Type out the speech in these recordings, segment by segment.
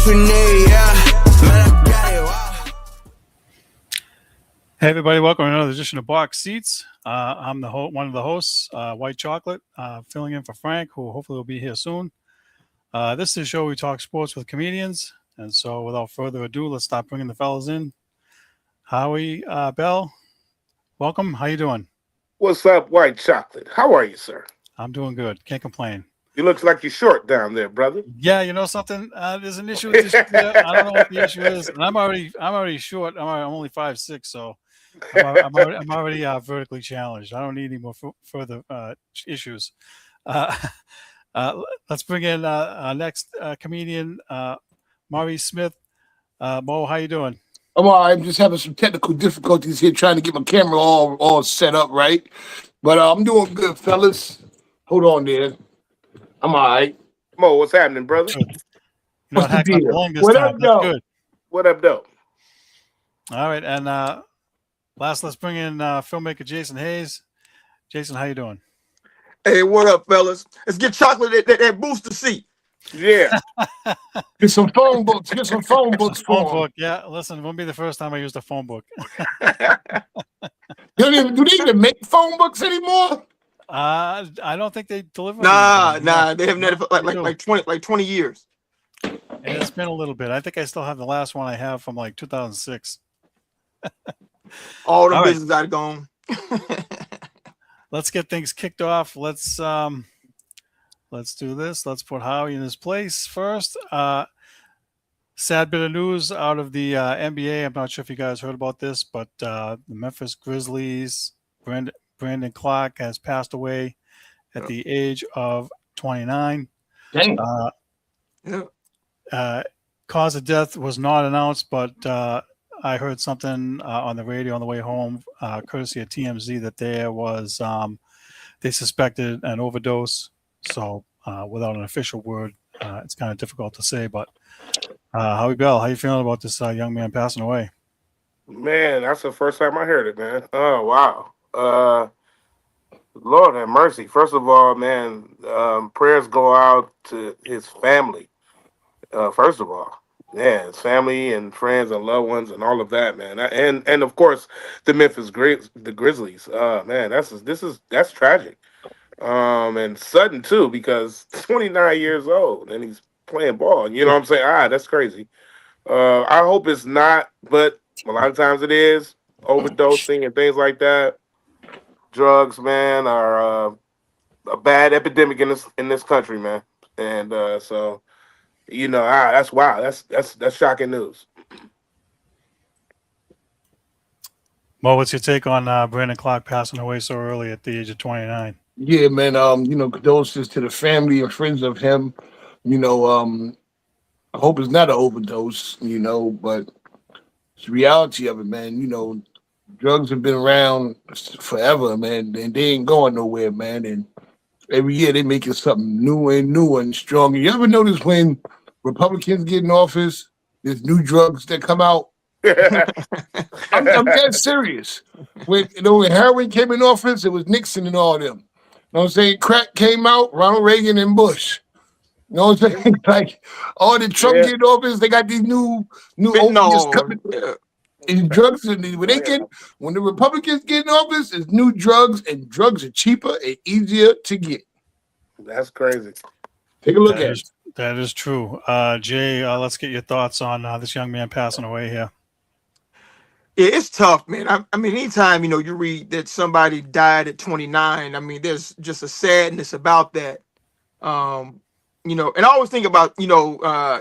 we need, yeah. Man, I got it, wow. Hey everybody, welcome to another edition of Box Seats. I'm the one of the hosts, White Chocolate, filling in for Frank, who hopefully will be here soon. This is a show where we talk sports with comedians, and so without further ado, let's start bringing the fellas in. Howie, Bell, welcome. How you doing? What's up, White Chocolate? How are you, sir? I'm doing good. Can't complain. You looks like you're short down there, brother. Yeah, you know something? There's an issue with this. I don't know what the issue is, and I'm already short. I'm only 5'6", so I'm already vertically challenged. I don't need any more further issues. Let's bring in our next comedian, Maurice Smith. Mo, how you doing? I'm all right. I'm just having some technical difficulties here trying to get my camera all set up right. But I'm doing good, fellas. Hold on there. I'm all right. Mo, what's happening, brother? What's the deal? What up, though? Good. What up, though? All right, and last, let's bring in filmmaker Jason Hayes. Jason, how you doing? Hey, what up, fellas? Let's get chocolate that booster seat. Yeah. Get some phone books. Get some phone books for Phone them. book, yeah. Listen, it won't be the first time I used a phone book. Do they even make phone books anymore? I don't think they deliver. Nah, they have never like 20 years. It's been a little bit. I think I still have the last one I have from like 2006. All the business got gone. Let's get things kicked off. Let's do this. Let's put Howie in his place first. Sad bit of news out of the NBA. I'm not sure if you guys heard about this, but the Memphis Grizzlies, Brandon Clarke has passed away at the age of 29. Dang. Cause of death was not announced, but I heard something on the radio on the way home, courtesy of TMZ, that there was they suspected an overdose. So without an official word, it's kind of difficult to say. But Howie Bell, how you feeling about this young man passing away? Man, that's the first time I heard it, man. Oh, wow. Lord have mercy. First of all, man, prayers go out to his family. First of all, yeah, his family and friends and loved ones and all of that, man. And of course, the Memphis Grizzlies. Man, that's tragic. And sudden too, because 29 years old and he's playing ball. You know what I'm saying? That's crazy. I hope it's not, but a lot of times it is. Overdosing and things like that. Drugs, man, are a bad epidemic in this country, man. And so, you know, that's wow. That's shocking news. Mo, what's your take on Brandon Clarke passing away so early at the age of 29? Yeah, man. Condolences to the family and friends of him. I hope it's not an overdose. But it's the reality of it, man. Drugs have been around forever, man, and they ain't going nowhere, man. And every year they making something new and stronger. You ever notice when Republicans get in office, there's new drugs that come out? I'm dead serious. When heroin came in office, it was Nixon and all of them. You know what I'm saying? Crack came out, Ronald Reagan and Bush. You know what I'm saying? Like all the Trump get in office, they got these new opiates coming. And drugs, when the Republicans get in office, it's new drugs, and drugs are cheaper and easier to get. That's crazy. Take a look at it. That is true. Jay, let's get your thoughts on this young man passing away here. Yeah, it's tough, man. I mean, anytime, you read that somebody died at 29, I mean, there's just a sadness about that. And I always think about,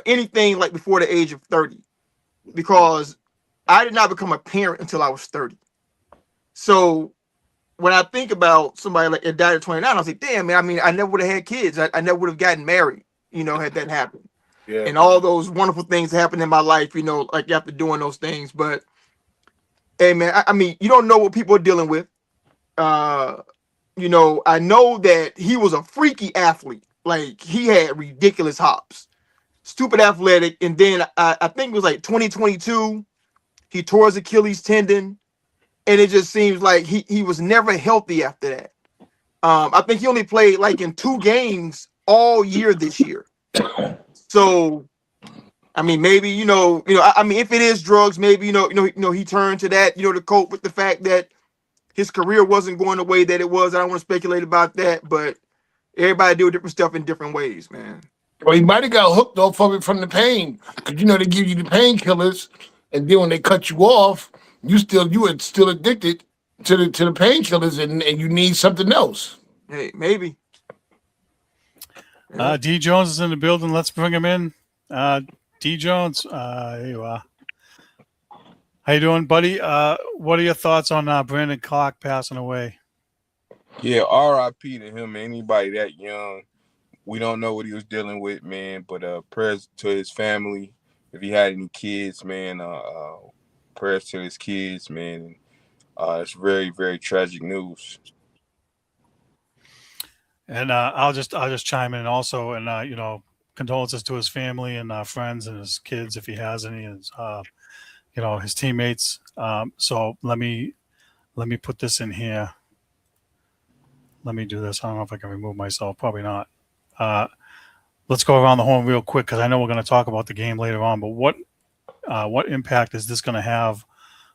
anything like before the age of 30, because I did not become a parent until I was 30. So when I think about somebody like that died at 29, I was like, damn, man, I mean, I never would have had kids. I never would have gotten married, had that happened. Yeah. And all those wonderful things happened in my life, like after doing those things. But, hey, man, I mean, you don't know what people are dealing with. I know that he was a freaky athlete. Like, he had ridiculous hops. Stupid athletic. And then I think it was like 2022. He tore his Achilles tendon, and it just seems like he was never healthy after that. I think he only played like in 2 games all year this year. So I mean, maybe I mean, if it is drugs, maybe he turned to that, to cope with the fact that his career wasn't going the way that it was. I don't want to speculate about that, but everybody do different stuff in different ways, man. Or he might have got hooked off of it from the pain, because they give you the painkillers, and then when they cut you off, you are still addicted to the painkillers, and you need something else. Hey, maybe. Yeah. D Jones is in the building. Let's bring him in. D Jones, here you are. How you doing, buddy? What are your thoughts on Brandon Clarke passing away? Yeah, R.I.P. to him. Anybody that young, we don't know what he was dealing with, man. But prayers to his family. If he had any kids, man, prayers to his kids, man. It's very, very tragic news. And I'll just chime in also, and condolences to his family and friends and his kids if he has any, and his teammates. So let me put this in here. Let me do this. I don't know if I can remove myself. Probably not. Let's go around the horn real quick, because I know we're going to talk about the game later on. But what impact is this going to have?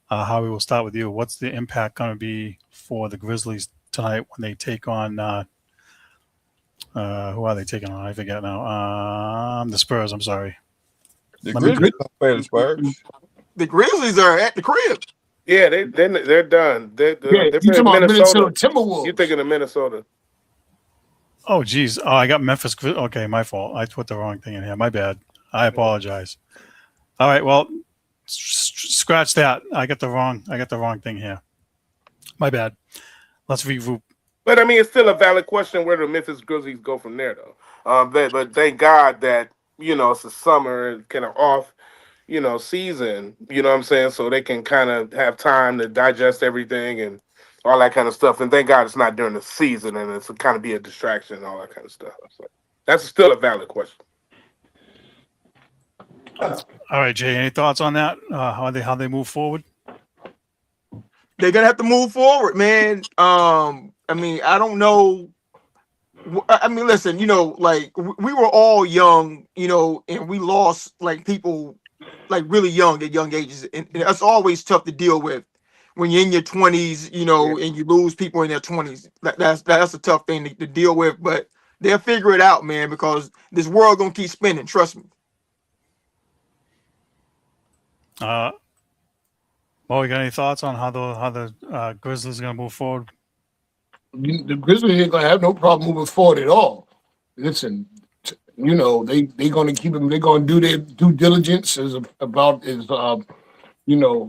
Howie, we'll start with you. What's the impact going to be for the Grizzlies tonight when they take on? Who are they taking on? I forget now. The Spurs. I'm sorry. The Grizzlies don't play the Spurs. The Grizzlies are at the crib. Yeah, they're done. They're You talking about Minnesota Timberwolves? You're thinking of Minnesota. Oh, geez. Oh, I got Memphis. Okay, my fault. I put the wrong thing in here. My bad. I apologize. All right. Well, scratch that. I got the wrong thing here. My bad. Let's regroup. But I mean, it's still a valid question where the Memphis Grizzlies go from there, though. But thank God that it's a summer and kind of off, season. You know what I'm saying? So they can kind of have time to digest everything and all that kind of stuff. And thank God it's not during the season and it's kind of be a distraction and all that kind of stuff. So that's still a valid question. All right, Jay. Any thoughts on that? How they move forward? They're gonna have to move forward, man. I mean, I don't know. I mean, listen, like we were all young, and we lost like people like really young at young ages, and that's always tough to deal with when you're in your 20s, and you lose people in their 20s. That's a tough thing to deal with, but they'll figure it out, man, because this world gonna keep spinning. Trust me. Well, you got any thoughts on how the Grizzlies are going to move forward? The Grizzlies ain't gonna have no problem moving forward at all. Listen, they gonna keep him. They're gonna do their due diligence about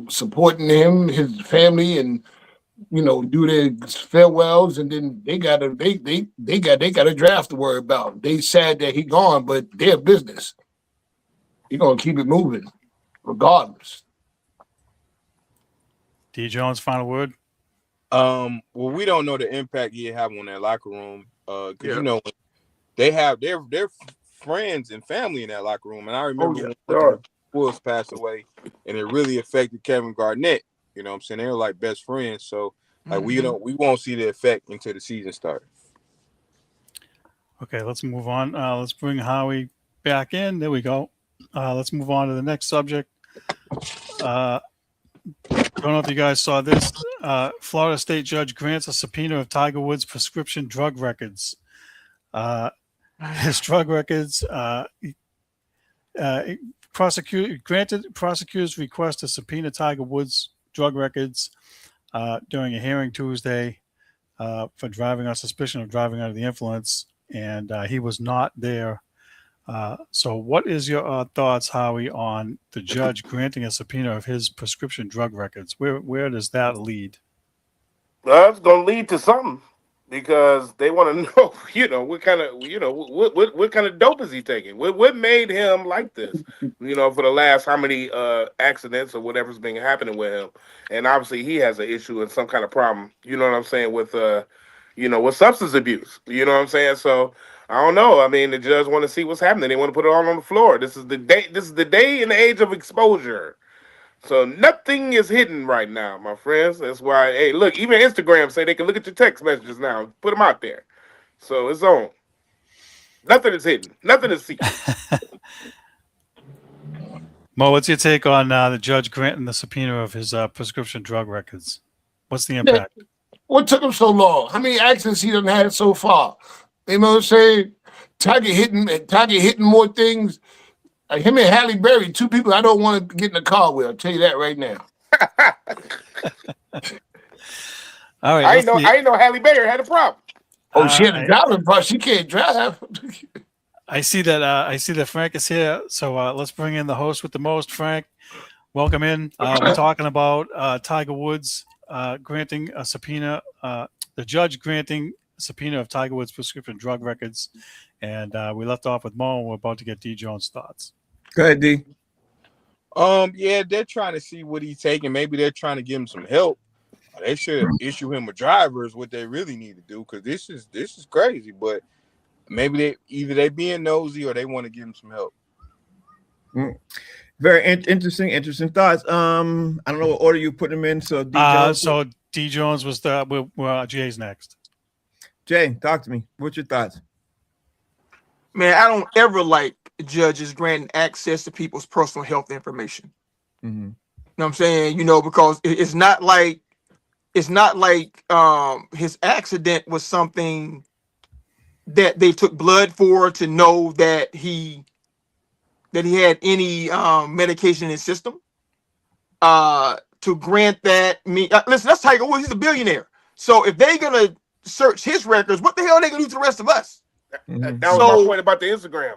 supporting him, his family, and do their farewells, and then they got a draft to worry about. They sad that he gone, but their business. You're gonna keep it moving, regardless. D Jones, final word. Well, we don't know the impact he have on that locker room. Because they have their friends and family in that locker room. And I remember when Wolves passed away, and it really affected Kevin Garnett. You know what I'm saying? They were like best friends. So we won't see the effect until the season starts. Okay, let's move on. Let's bring Howie back in. There we go. Let's move on to the next subject. I don't know if you guys saw this. Florida state judge grants a subpoena of Tiger Woods' prescription drug records. His drug records. Prosecutors request to subpoena Tiger Woods' drug records during a hearing Tuesday for driving on suspicion of driving under the influence, and he was not there. So what is your thoughts, Howie, on the judge granting a subpoena of his prescription drug records? Where does that lead? Well, it's going to lead to something because they want to know, what kind of, what kind of dope is he taking? What made him like this, for the last how many accidents or whatever's been happening with him. And obviously he has an issue and some kind of problem, you know what I'm saying, with, with substance abuse, you know what I'm saying? So, I don't know. I mean, the judge want to see what's happening. They want to put it all on the floor. This is the day. This is the day and the age of exposure. So nothing is hidden right now, my friends. That's why. Hey, look. Even Instagram say they can look at your text messages now. Put them out there. So it's on. Nothing is hidden. Nothing is secret. Mo, what's your take on the judge granting the subpoena of his prescription drug records? What's the impact? What took him so long? How many accidents he done had so far? You know what I'm saying? Tiger hitting more things. Him and Halle Berry, two people I don't want to get in the car with. I'll tell you that right now. All right. I didn't know Halle Berry had a problem. Oh, she had a driving problem. She can't drive. I see that Frank is here. So let's bring in the host with the most. Frank, welcome in. We're talking about Tiger Woods granting a subpoena. The judge granting a subpoena of Tiger Woods' prescription drug records, and we left off with Mo. And we're about to get D. Jones' thoughts. Go ahead, D. Yeah, they're trying to see what he's taking. Maybe they're trying to give him some help. They should issue him a driver is what they really need to do, because this is crazy. But maybe they being nosy or they want to give him some help. Very interesting thoughts. I don't know what order you put them in. So D. Jones was Jay's next. Jay, talk to me. What's your thoughts? Man, I don't ever like judges granting access to people's personal health information. Mm-hmm. You know what I'm saying? Because it's not like his accident was something that they took blood for to know that he had any medication in his system. To grant that, listen, that's Tiger Woods. He's a billionaire. So if they're gonna search his records, what the hell are they gonna do to the rest of us? That was my point about the Instagram.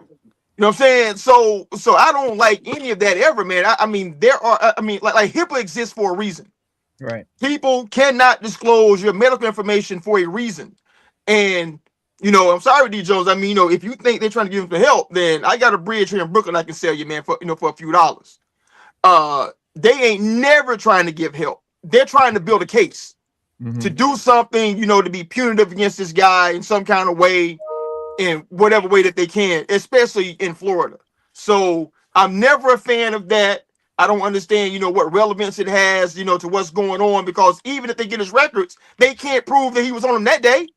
You know what I'm saying? So I don't like any of that ever, man. I mean, there are, like HIPAA exists for a reason. Right. People cannot disclose your medical information for a reason. And, I'm sorry, D. Jones. I mean, if you think they're trying to give him some help, then I got a bridge here in Brooklyn I can sell you, man, for a few dollars. They ain't never trying to give help. They're trying to build a case to do something, to be punitive against this guy in some kind of way, in whatever way that they can, especially in Florida. So I'm never a fan of that. I don't understand, what relevance it has, to what's going on, because even if they get his records, they can't prove that he was on them that day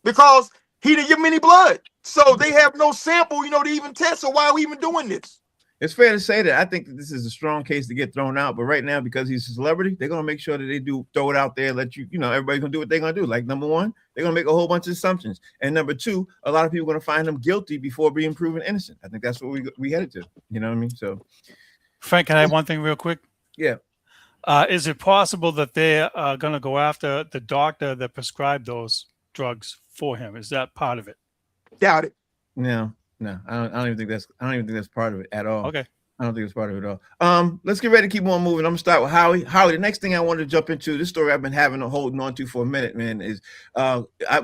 because he didn't give him any blood. So they have no sample, to even test. So why are we even doing this? It's fair to say that I think that this is a strong case to get thrown out, but right now, because he's a celebrity, they're going to make sure that they do throw it out there, let everybody's going to do what they're going to do. Like, number one, they're going to make a whole bunch of assumptions. And number two, a lot of people are going to find him guilty before being proven innocent. I think that's what we headed to. You know what I mean? So, Frank, can I have one thing real quick? Yeah. Is it possible that they are going to go after the doctor that prescribed those drugs for him? Is that part of it? Doubt it. No, I don't even think that's part of it at all. Okay. I don't think it's part of it at all. Let's get ready to keep on moving. I'm gonna start with Howie. Howie, the next thing I wanted to jump into, this story I've been holding on to for a minute, man, is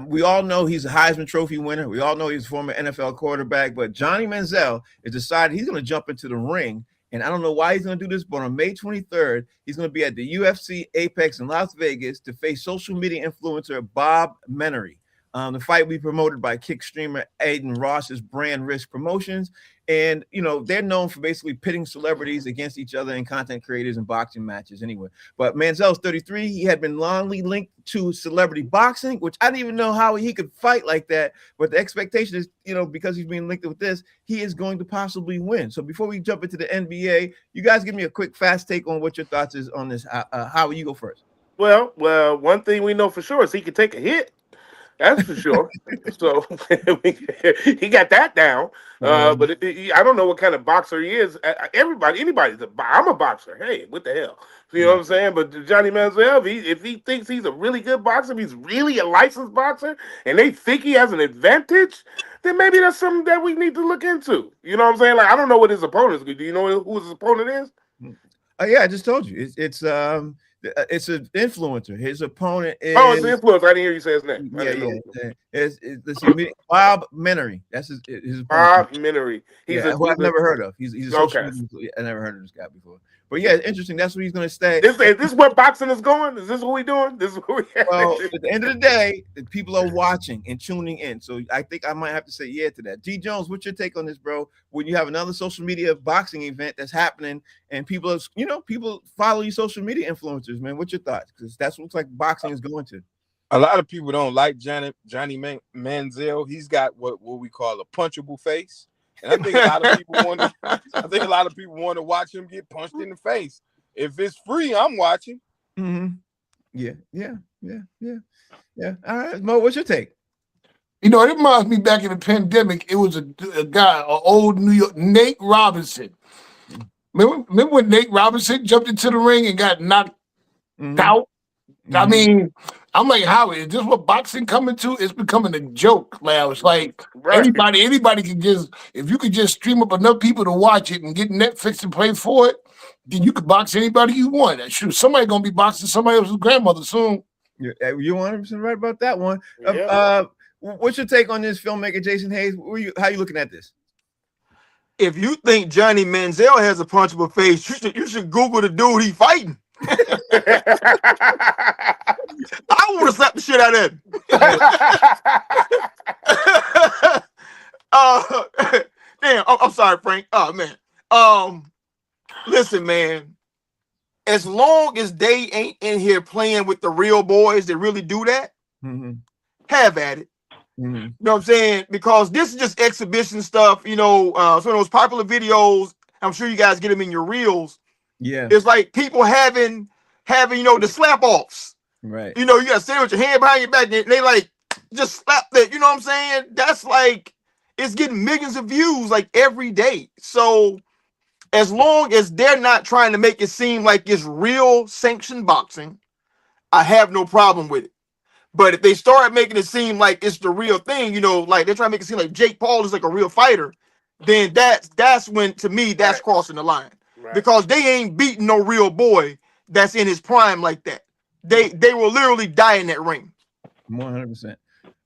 we all know he's a Heisman Trophy winner. We all know he's a former NFL quarterback, but Johnny Manziel has decided he's gonna jump into the ring. And I don't know why he's going to do this, but on May 23rd, he's going to be at the UFC Apex in Las Vegas to face social media influencer Bob Menery. The fight will be promoted by kick streamer Aiden Ross's Brand Risk Promotions. And, they're known for basically pitting celebrities against each other and content creators in boxing matches anyway. But Manziel's 33. He had been longly linked to celebrity boxing, which I didn't even know how he could fight like that. But the expectation is, because he's being linked with this, he is going to possibly win. So before we jump into the NBA, you guys give me a quick, fast take on what your thoughts is on this. How will you go first? Well, one thing we know for sure is he could take a hit. That's for sure. So he got that down. But I don't know what kind of boxer he is. Anybody's I'm a boxer. Hey, what the hell? You know what I'm saying? But Johnny Manziel, if he thinks he's a really good boxer, if he's really a licensed boxer, and they think he has an advantage, then maybe that's something that we need to look into. You know what I'm saying? Like, I don't know what his opponent is. Do you know who his opponent is? Yeah, I just told you. It's an influencer. His opponent is. Oh, it's an influencer. I didn't hear you say his name. Yeah. It's Bob Menery. That's his opponent. Bob Menery. Who I've never heard of. He's a okay. I never heard of this guy before. But yeah, it's interesting. That's where he's going to stay. Is this where boxing is going? Is this what we're doing? This is what Well, at the end of the day, the people are watching and tuning in. So I think I might have to say yeah to that. D. Jones, what's your take on this, bro? When you have another social media boxing event that's happening and people follow you social media influencers, man, what's your thoughts? Because that's what looks like boxing is going to. A lot of people don't like Johnny Manziel. He's got what we call a punchable face. And I think a lot of people want to. I think a lot of people want to watch him get punched in the face. If it's free, I'm watching. Mm-hmm. Yeah. All right, Mo, what's your take? You know, it reminds me back in the pandemic. It was a guy, an old New York, Nate Robinson. Remember when Nate Robinson jumped into the ring and got knocked out? I mean, I'm like, Howard, is this what boxing coming to? It's becoming a joke now. It's like anybody can just, if you could just stream up enough people to watch it and get Netflix to pay for it, then you could box anybody you want. Shoot, somebody gonna be boxing somebody else's grandmother soon. You 100% right about that one. Yeah. What's your take on this filmmaker, Jason Hayes? How you looking at this? If you think Johnny Manziel has a punchable face, you should Google the dude he fighting. I want to slap the shit out of him. Damn, I'm sorry, Frank. Oh man. Listen, man. As long as they ain't in here playing with the real boys that really do that, have at it. You know what I'm saying? Because this is just exhibition stuff. You know, some of those popular videos. I'm sure you guys get them in your reels. Yeah, it's like people having the slap offs. Right. You know, you got to sit with your hand behind your back. And they like just slap that. You know what I'm saying? That's like it's getting millions of views like every day. So as long as they're not trying to make it seem like it's real sanctioned boxing, I have no problem with it. But if they start making it seem like it's the real thing, you know, like they're trying to make it seem like Jake Paul is like a real fighter, then that's when, to me, that's crossing the line. Right. Because they ain't beating no real boy that's in his prime like that. They will literally die in that ring. 100%.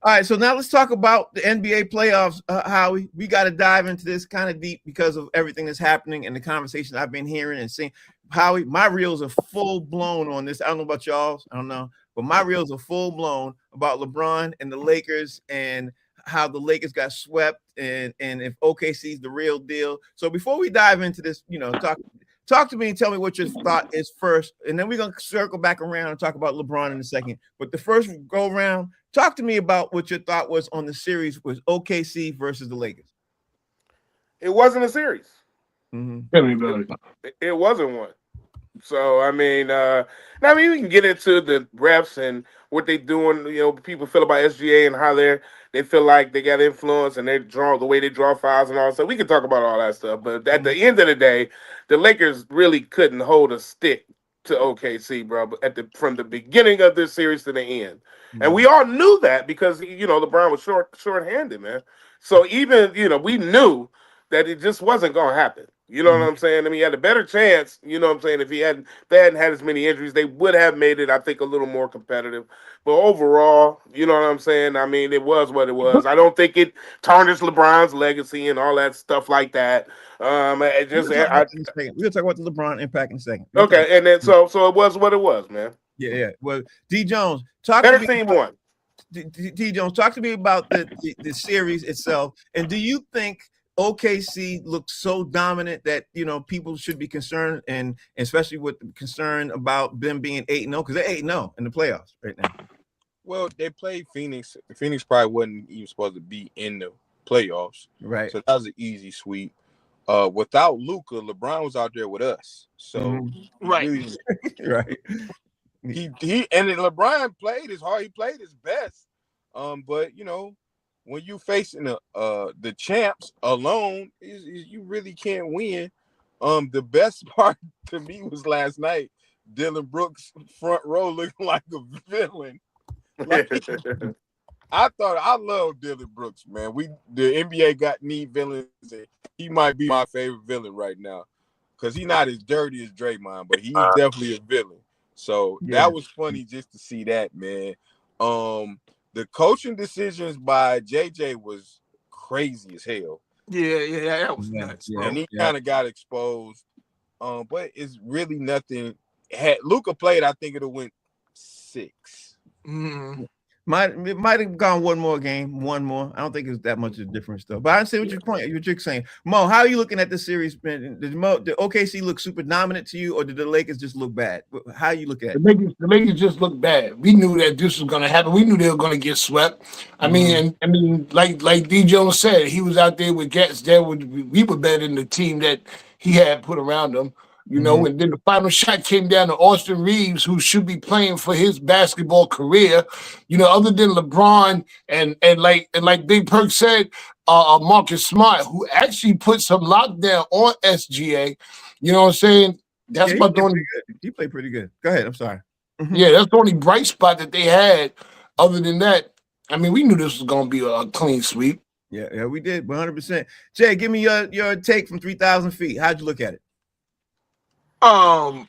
All right, so now let's talk about the NBA playoffs, Howie. We got to dive into this kind of deep because of everything that's happening and the conversation I've been hearing and seeing. Howie, my reels are full blown on this. I don't know about y'all's. I don't know. But my reels are full blown about LeBron and the Lakers and how the Lakers got swept and if OKC is the real deal. So before we dive into this, you know, talk to me and tell me what your thought is first, and then we're gonna circle back around and talk about LeBron in a second. But the first go round, talk to me about what your thought was on the series with OKC versus the Lakers. It wasn't a series. Tell me about it. It wasn't one. So I mean, we can get into the refs and what they doing. You know, people feel about SGA and how they feel like they got influence and they draw the way they draw fouls and all that stuff. We can talk about all that stuff. But at the end of the day, the Lakers really couldn't hold a stick to OKC, bro. But from the beginning of this series to the end, and we all knew that because LeBron was short-handed, man. So even we knew that it just wasn't gonna happen. You know what I'm saying? I mean, he had a better chance, you know what I'm saying, if they hadn't had as many injuries, they would have made it, I think, a little more competitive. But overall, you know what I'm saying? I mean, it was what it was. I don't think it tarnished LeBron's legacy and all that stuff like that. We're gonna talk about the LeBron impact in a second. Okay, and then so it was what it was, man. Yeah. Well, D Jones, better team won. D Jones, talk to me about the series itself. And do you think OKC looks so dominant that people should be concerned, and especially with the concern about them being 8-0 because they're 8-0 in the playoffs right now? Well, they played Phoenix. Phoenix probably wasn't even supposed to be in the playoffs, right? So that was an easy sweep. Without Luka, LeBron was out there with us, so right. He and LeBron played his hard. He played his best, but when you facing the champs alone, you really can't win. The best part to me was last night. Dylan Brooks front row looking like a villain. I love Dylan Brooks, man. The NBA need villains. He might be my favorite villain right now because he's not as dirty as Draymond, but he's definitely a villain. So that was funny just to see that, man. The coaching decisions by JJ was crazy as hell. Yeah, that was nuts. And he kind of got exposed. But it's really nothing. Had Luka played, I think it would have went 6. Mo, It might have gone one more game, one more. I don't think it's that much of a difference though. But I see what what you're saying. Mo, how are you looking at the series, man? Did OKC look super dominant to you, or did the Lakers just look bad? How you look at it? The Lakers just look bad. We knew that this was going to happen. We knew they were going to get swept. I mean, like D Jones said, he was out there with Gats. We were better than the team that he had put around him. You know, and then the final shot came down to Austin Reeves, who should be playing for his basketball career. You know, other than LeBron and like Big Perk said, Marcus Smart, who actually put some lockdown on SGA. You know what I'm saying? That's about the only. He played pretty good. Go ahead. I'm sorry. Yeah, that's the only bright spot that they had. Other than that, I mean, we knew this was going to be a clean sweep. Yeah, we did 100%. Jay, give me your take from 3,000 feet. How'd you look at it? Braun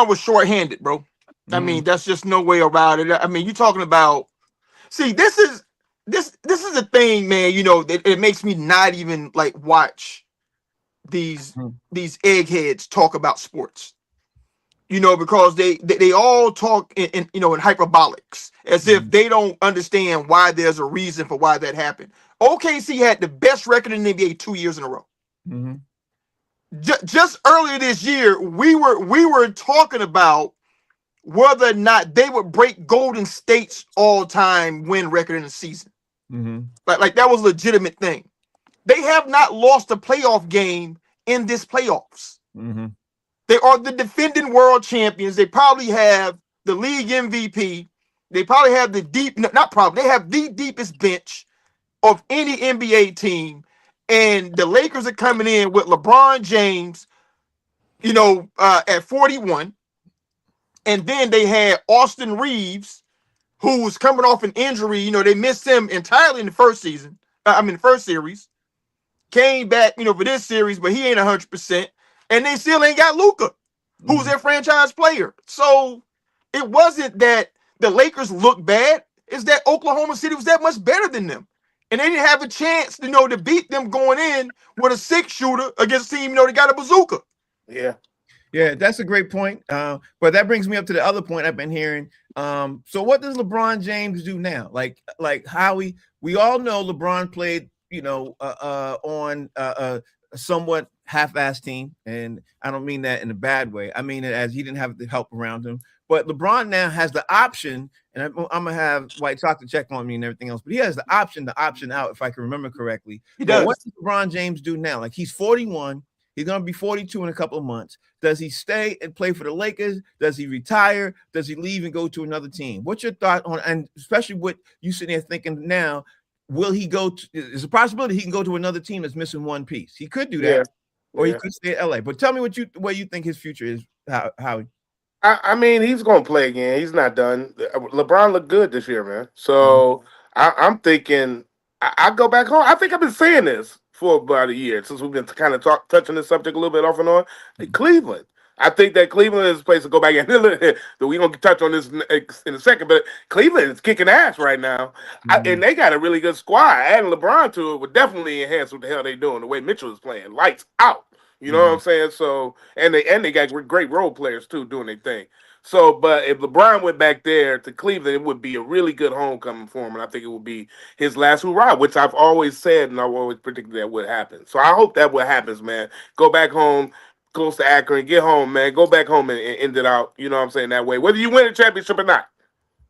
was short-handed, bro. I mean, that's just no way around it. I mean, you're talking about. See, this is the thing, man. You know, it makes me not even like watch these eggheads talk about sports. You know, because they all talk in you know in hyperbolics as if they don't understand why there's a reason for why that happened. OKC had the best record in the NBA 2 years in a row. Just earlier this year, we were talking about whether or not they would break Golden State's all-time win record in the season. Like that was a legitimate thing. They have not lost a playoff game in this playoffs. They are the defending world champions. They probably have the league MVP. They probably have they have the deepest bench of any NBA team. And the Lakers are coming in with LeBron James, you know, at 41. And then they had Austin Reeves, who was coming off an injury. You know, they missed him entirely in the first season. The first series. Came back, you know, for this series, but he ain't 100%. And they still ain't got Luka, who's their franchise player. So it wasn't that the Lakers looked bad. It's that Oklahoma City was that much better than them. And they didn't have a chance, you know, to beat them going in with a 6-shooter against a team, you know, they got a bazooka. Yeah. Yeah, that's a great point. But that brings me up to the other point I've been hearing. So what does LeBron James do now? Like Howie, we all know LeBron played, you know, on a somewhat half-assed team. And I don't mean that in a bad way. I mean it as he didn't have the help around him. But LeBron now has the option, and I'm going to have White Sox to check on me and everything else, but he has the option to option out, if I can remember correctly. He does. But what does LeBron James do now? Like, he's 41. He's going to be 42 in a couple of months. Does he stay and play for the Lakers? Does he retire? Does he leave and go to another team? What's your thought on, and especially what you sitting there thinking now, will he go to, there's a possibility he can go to another team that's missing one piece. He could do that, or he could stay at LA. But tell me where you think his future is, Howie. I mean, he's going to play again. He's not done. LeBron looked good this year, man. So I'm thinking I go back home. I think I've been saying this for about a year since we've been kind of touching this subject a little bit off and on. Cleveland. I think that Cleveland is a place to go back in. We're going to touch on this in a second, but Cleveland is kicking ass right now. And they got a really good squad. Adding LeBron to it would definitely enhance what the hell they're doing. The way Mitchell is playing. Lights out. You know what I'm saying? So, and they got great role players too doing their thing. So, but if LeBron went back there to Cleveland, it would be a really good homecoming for him, and I think it would be his last hurrah, which I've always said and I've always predicted that would happen. So I hope that what happens, man. Go back home, close to Akron, get home, man. Go back home and end it out. You know what I'm saying, that way. Whether you win a championship or not,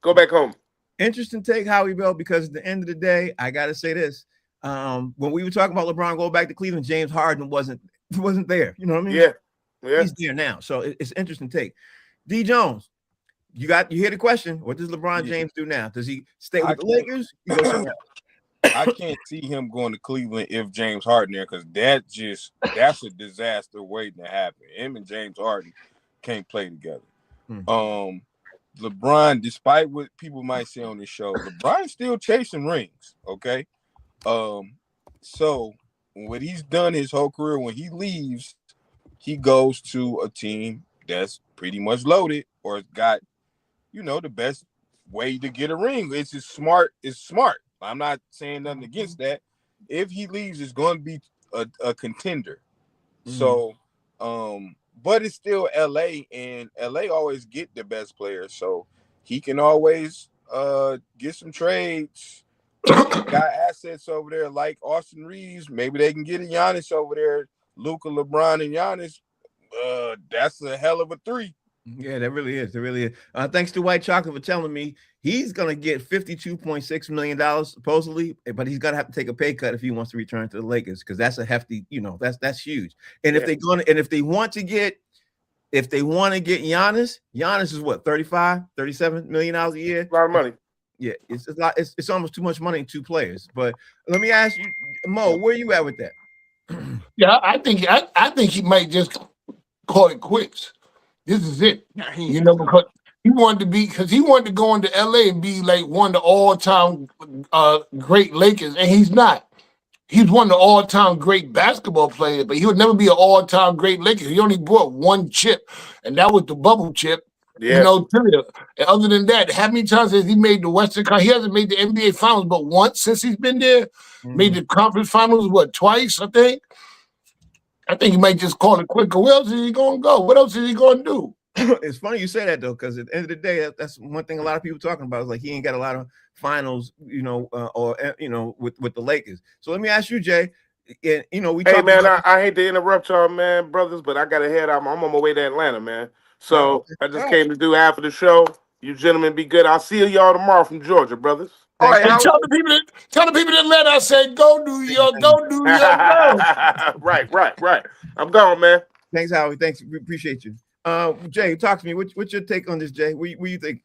go back home. Interesting take, Howie Bell, because at the end of the day, I got to say this. When we were talking about LeBron going back to Cleveland, James Harden wasn't there. You know what I mean? Yeah. He's there now. So it's an interesting take. D Jones, you hear the question. What does LeBron James do now? Does he stay with the Lakers? He goes somewhere else? I can't see him going to Cleveland if James Harden there, because that's a disaster waiting to happen. Him and James Harden can't play together. LeBron, despite what people might say on this show, LeBron's still chasing rings. Okay. So what he's done his whole career, when he leaves, he goes to a team that's pretty much loaded or got, you know, the best way to get a ring. It's smart. I'm not saying nothing against that. If he leaves, it's going to be a contender. So, but it's still LA, and LA always get the best players, so he can always get some trades. Got assets over there like Austin Reeves. Maybe they can get a Giannis over there. Luka, LeBron, and Giannis. That's a hell of a three. Yeah, that really is. It really is. Thanks to White Chocolate for telling me he's going to get $52.6 million supposedly, but he's going to have to take a pay cut if he wants to return to the Lakers because that's a hefty, that's huge. And if they want to get Giannis is what, 35, 37 million dollars a year? A lot of money. Yeah, it's a lot. It's almost too much money in two players. But let me ask you, Mo, where you at with that? Yeah, I think he might just call it quits. This is it. Because he wanted to go into LA and be like one of the all-time great Lakers, and he's not. He's one of the all-time great basketball players, but he would never be an all-time great Laker. He only brought one chip, and that was the bubble chip. Yeah. And other than that, how many times has he made the Western Conference? He hasn't made the NBA Finals but once since he's been there. Made the conference finals, twice, I think? I think he might just call it quick. Where else is he going to go? What else is he going to do? It's funny you say that, though, because at the end of the day, that's one thing a lot of people talking about is like he ain't got a lot of finals, with the Lakers. So let me ask you, Jay. I hate to interrupt y'all, man, brothers, but I got to head out. I'm on my way to Atlanta, man. So I just came to do half of the show. You gentlemen be good. I'll see y'all tomorrow from Georgia, brothers. All right, and tell the people that Atlanta I said, go New York, go New York, go. Right. I'm gone, man. Thanks, Howie. Thanks. We appreciate you. Jay, talk to me. What's your take on this, Jay? What do you think?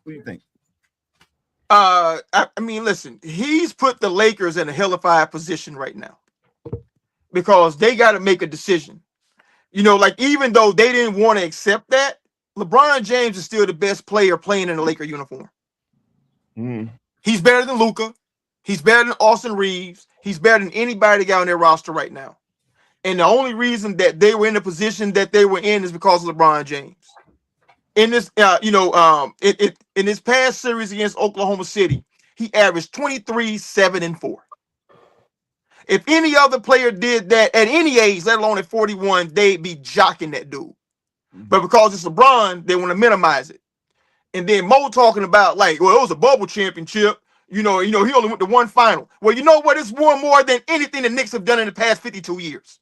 I mean, listen, he's put the Lakers in a hellified position right now because they got to make a decision. Even though they didn't want to accept that, LeBron James is still the best player playing in a Laker uniform. He's better than Luka. He's better than Austin Reeves. He's better than anybody got on their roster right now. And the only reason that they were in the position that they were in is because of LeBron James. In this, in this past series against Oklahoma City, he averaged 23, 7, and 4. If any other player did that at any age, let alone at 41, they'd be jocking that dude. But because it's LeBron, they want to minimize it. And then Mo talking about it was a bubble championship. He only went to one final. Well, you know what? It's won more than anything the Knicks have done in the past 52 years.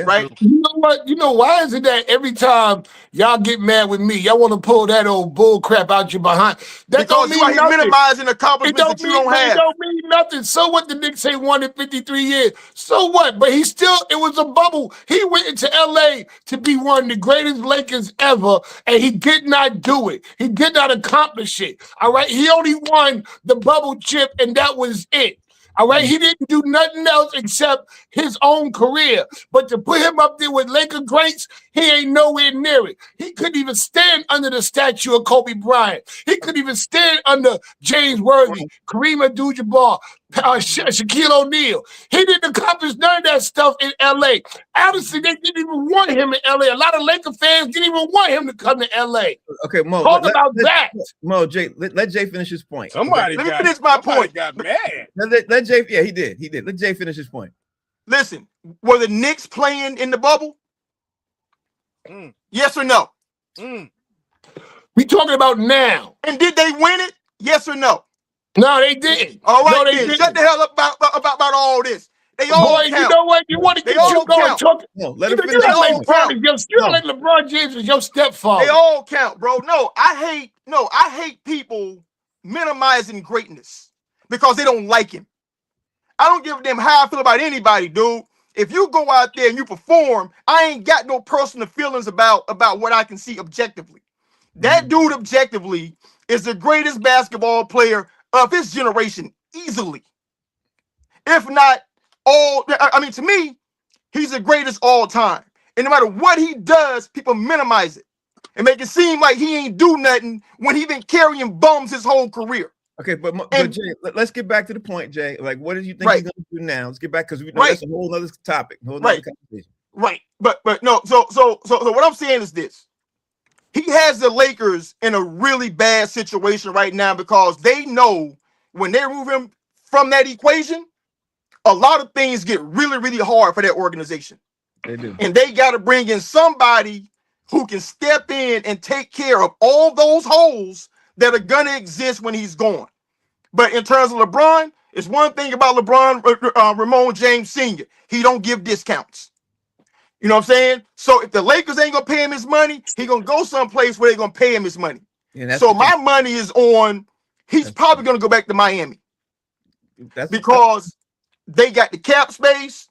Right? You know what? You know why is it that every time y'all get mad with me, y'all want to pull that old bull crap out your behind? That because don't mean you are nothing. Minimizing accomplishments that you don't have. It don't mean nothing. So what? The Knicks ain't won in 53 years. So what? But it was a bubble. He went into LA to be one of the greatest Lakers ever, and he did not do it. He did not accomplish it. All right. He only won the bubble chip, and that was it. All right, he didn't do nothing else except his own career. But to put him up there with Laker greats, he ain't nowhere near it. He couldn't even stand under the statue of Kobe Bryant. He couldn't even stand under James Worthy, Kareem Abdul-Jabbar, Shaquille O'Neal. He didn't accomplish none of that stuff in L.A. Obviously, they didn't even want him in L.A. A lot of Laker fans didn't even want him to come to L.A. Okay, Mo. Talk about that. Mo, Jay, let Jay finish his point. Let me finish my point. Got mad. Let Jay. Yeah, he did. Let Jay finish his point. Listen, were the Knicks playing in the bubble? Yes or no? We talking about now. And did they win it? Yes or no? No, they didn't. All right, no, they then. didn't. Shut the hell up about all this. They all count. You know what? You want to get you going talking? No, let him finish. You're like LeBron James is your stepfather. They all count, bro. No, I hate people minimizing greatness because they don't like him. I don't give a damn how I feel about anybody, dude. If you go out there and you perform, I ain't got no personal feelings about what I can see objectively. That dude objectively is the greatest basketball player of his generation, easily. If not all, I mean, to me, he's the greatest all time. And no matter what he does, people minimize it and make it seem like he ain't do nothing when he been carrying bums his whole career. Okay, but Jay, let's get back to the point, Jay. Like, what do you think he's going to do now? Let's get back because we know that's a whole other topic, a whole other conversation. Right, but no. So what I'm saying is this: he has the Lakers in a really bad situation right now because they know when they remove him from that equation, a lot of things get really, really hard for that organization. They do, and they got to bring in somebody who can step in and take care of all those holes that are gonna exist when he's gone. But in terms of LeBron, it's one thing about LeBron, Ramon James Sr. He don't give discounts. You know what I'm saying? So if the Lakers ain't gonna pay him his money, he gonna go someplace where they're gonna pay him his money. Yeah, so my money is on. He's probably gonna go back to Miami. Because they got the cap space.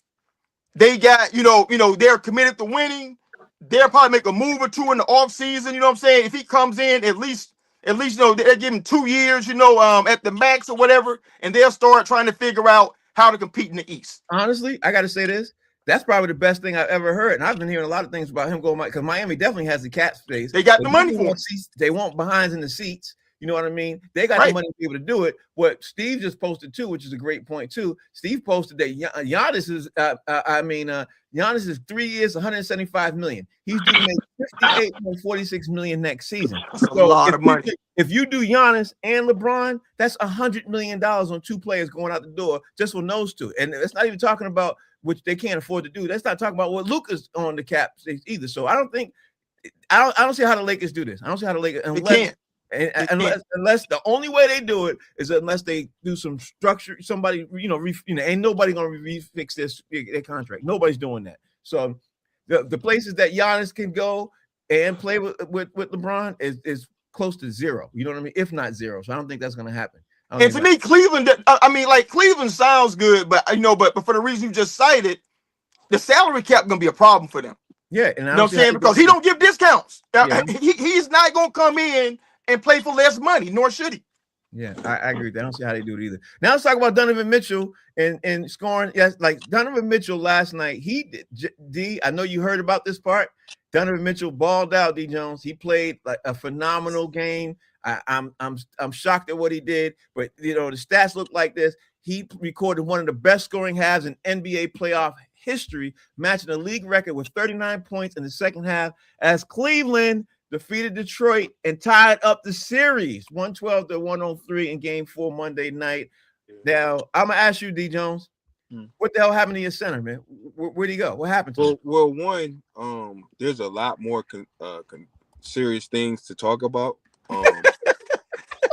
They got, they're committed to winning. They'll probably make a move or two in the offseason. You know what I'm saying? If he comes in, at least, they're giving 2 years, at the max or whatever, and they'll start trying to figure out how to compete in the East. Honestly, I got to say this. That's probably the best thing I've ever heard. And I've been hearing a lot of things about him going, because Miami definitely has the cap space. They got the money for him. They want behinds in the seats. You know what I mean? They got the money to be able to do it. What Steve just posted too, which is a great point too. Steve posted that Giannis is, Giannis is 3 years, 175 million. He's due to make 58.46 million next season. That's a lot of money. If you do Giannis and LeBron, that's $100 million on 2 players going out the door just on those 2. And it's not even talking about which they can't afford to do. That's not talking about what Luka's on the cap either. So I don't see how the Lakers do this. I don't see how the Lakers unless the only way they do it is unless they do some structure. Somebody, ain't nobody gonna refix their contract. Nobody's doing that. So the places that Giannis can go and play with LeBron is close to 0. You know what I mean? If not 0. So I don't think that's gonna happen. And to me, Cleveland, Cleveland sounds good, but but for the reason you just cited, the salary cap gonna be a problem for them. Yeah, and you know what I'm saying? Because he don't give discounts. Yeah. He's not gonna come in and play for less money, nor should he. Yeah, I agree with that. I don't see how they do it either. Now let's talk about Donovan Mitchell and scoring. Yes, like Donovan Mitchell last night. He did. D, I know you heard about this part. Donovan Mitchell balled out. D Jones. He played like a phenomenal game. I'm shocked at what he did, but the stats look like this. He recorded one of the best scoring halves in NBA playoff history, matching a league record with 39 points in the second half as Cleveland defeated Detroit and tied up the series 112-103 in Game 4 Monday night. Now, I'm going to ask you, D. Jones, what the hell happened to your center, man? Where'd he go? What happened to him? Well, one, there's a lot more serious things to talk about.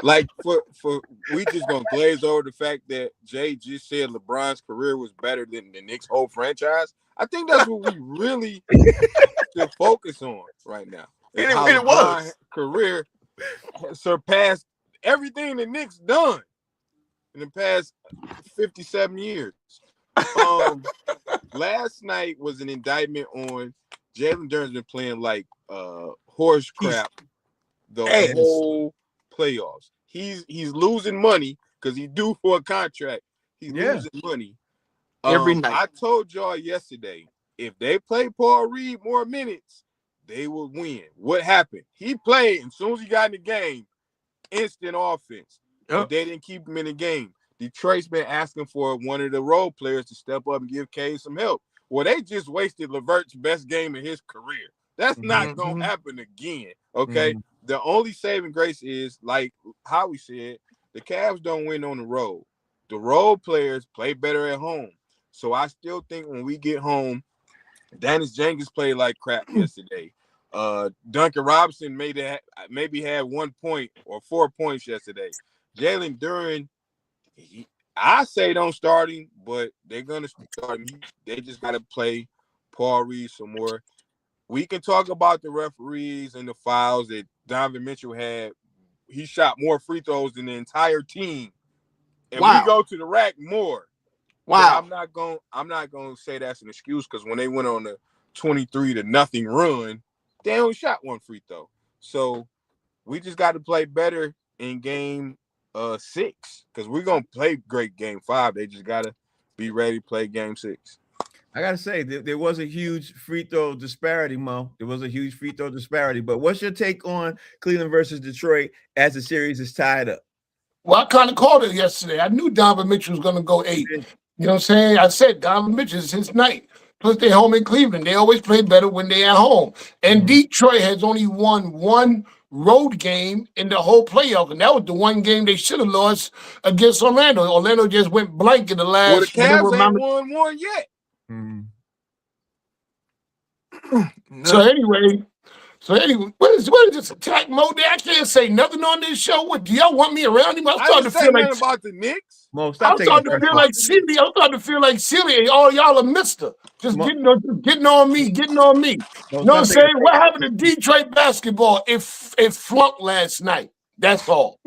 Like for we just gonna glaze over the fact that Jay just said LeBron's career was better than the Knicks' whole franchise. I think that's what we really should focus on right now. And it was career surpassed everything the Knicks done in the past 57 years. Last night was an indictment on Jalen Duren's been playing like horse crap the whole playoffs. He's losing money because he's due for a contract. He's losing money every night. I told y'all yesterday, if they play Paul Reed more minutes, they will win. What happened? He played, and as soon as he got in the game, instant offense. But they didn't keep him in the game. Detroit's been asking for one of the role players to step up and give Cade some help. Well, they just wasted LeVert's best game of his career. That's not going to happen again, okay? The only saving grace is, like Howie said, the Cavs don't win on the road. The role players play better at home. So I still think when we get home, Dennis Jenkins played like crap yesterday. Duncan Robinson maybe had 1 point or 4 points yesterday. Jalen Duren, I say don't start him, but they're going to start him. They just got to play Paul Reed some more. We can talk about the referees and the fouls that Donovan Mitchell had. He shot more free throws than the entire team. And we go to the rack more. Wow. But I'm not gonna say that's an excuse, because when they went on the 23-0 run, they only shot 1 free throw. So we just got to play better in game 6, because we're gonna play great game 5. They just gotta be ready to play game 6. I gotta say, there was a huge free throw disparity, Mo. There was a huge free throw disparity. But what's your take on Cleveland versus Detroit as the series is tied up? Well, I kind of called it yesterday. I knew Donovan Mitchell was going to go 8. You know what I'm saying? I said Donovan Mitchell is his night. Plus, they're home in Cleveland. They always play better when they're at home. And Detroit has only won 1 road game in the whole playoff, and that was the one game they should have lost against Orlando. Orlando just went blank in the last. Well, the Cavs ain't won 1 yet. So anyway, So anyway, what is this attack mode there? I can't say nothing on this show. What do y'all want me around him? I didn't say nothing about the Knicks. Mo, stop taking I'm starting to feel like silly. All y'all are mister. Just getting on me. Mo, You know what I'm saying? What happened to Detroit basketball? It flunked last night. That's all.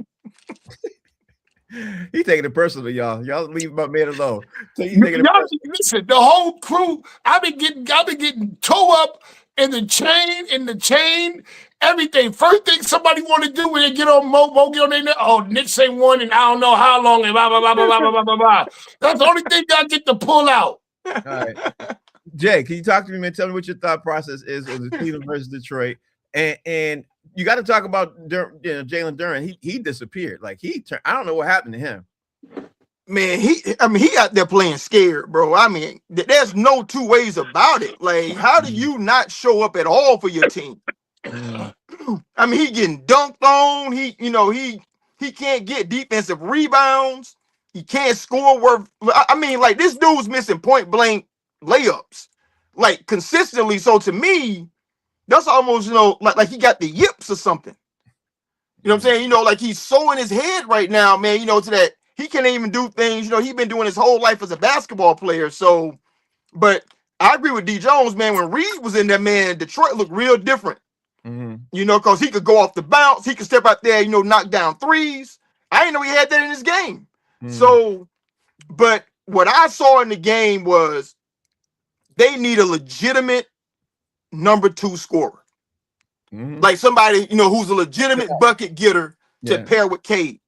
He taking it personal, y'all. Y'all leave my man alone. So Listen, the whole crew. I've been getting towed up in the chain, everything. First thing somebody want to do when they get on Mo get on their neck. Oh, Knicks ain't won and I don't know how long. And blah blah blah blah blah blah blah blah. That's the only thing I get to pull out. All right, Jay, can you talk to me, man? Tell me what your thought process is of the Cleveland versus Detroit, and you got to talk about Jalen Duren. He disappeared. Like I don't know what happened to him. Man, he out there playing scared, bro. I mean, there's no two ways about it. Like, how do you not show up at all for your team? I mean, he getting dunked on. He can't get defensive rebounds. He can't score worth. I mean, like, this dude's missing point blank layups, like, consistently. So to me, that's almost, like he got the yips or something. You know what I'm saying? Like he's so in his head right now, man, to that he can't even do things, he's been doing his whole life as a basketball player. So, but I agree with D Jones, man. When Reed was in there, man, Detroit looked real different. Because he could go off the bounce, he could step out there, knock down threes. I didn't know he had that in his game. So, but what I saw in the game was they need a legitimate number 2 scorer. Like somebody, who's a legitimate bucket getter to pair with Cade.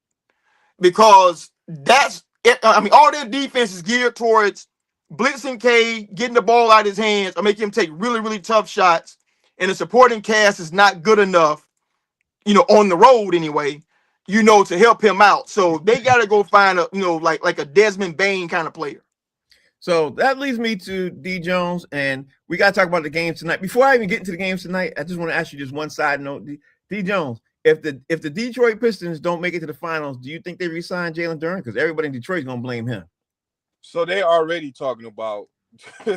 Because that's it. I mean, all their defense is geared towards blitzing Cade, getting the ball out of his hands, or making him take really, really tough shots. And the supporting cast is not good enough, on the road anyway, to help him out. So they got to go find a, like a Desmond Bain kind of player. So that leads me to D Jones, and we got to talk about the games tonight. Before I even get into the games tonight, I just want to ask you just one side note. D Jones, if the Detroit Pistons don't make it to the finals, do you think they re-sign Jalen Duren? Because everybody in Detroit is going to blame him. So they already talking about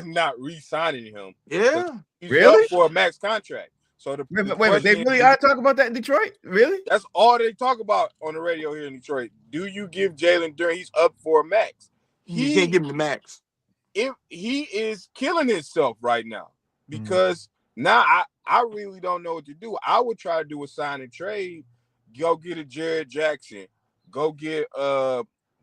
not re-signing him. Yeah. He's really? up for a max contract. So wait, they really are talking about that in Detroit? Really? That's all they talk about on the radio here in Detroit. Do you give Jalen Duren? He's up for a max. You can't give him the max. He is killing himself right now because now I really don't know what to do. I would try to do a sign and trade, go get a Jared Jackson, go get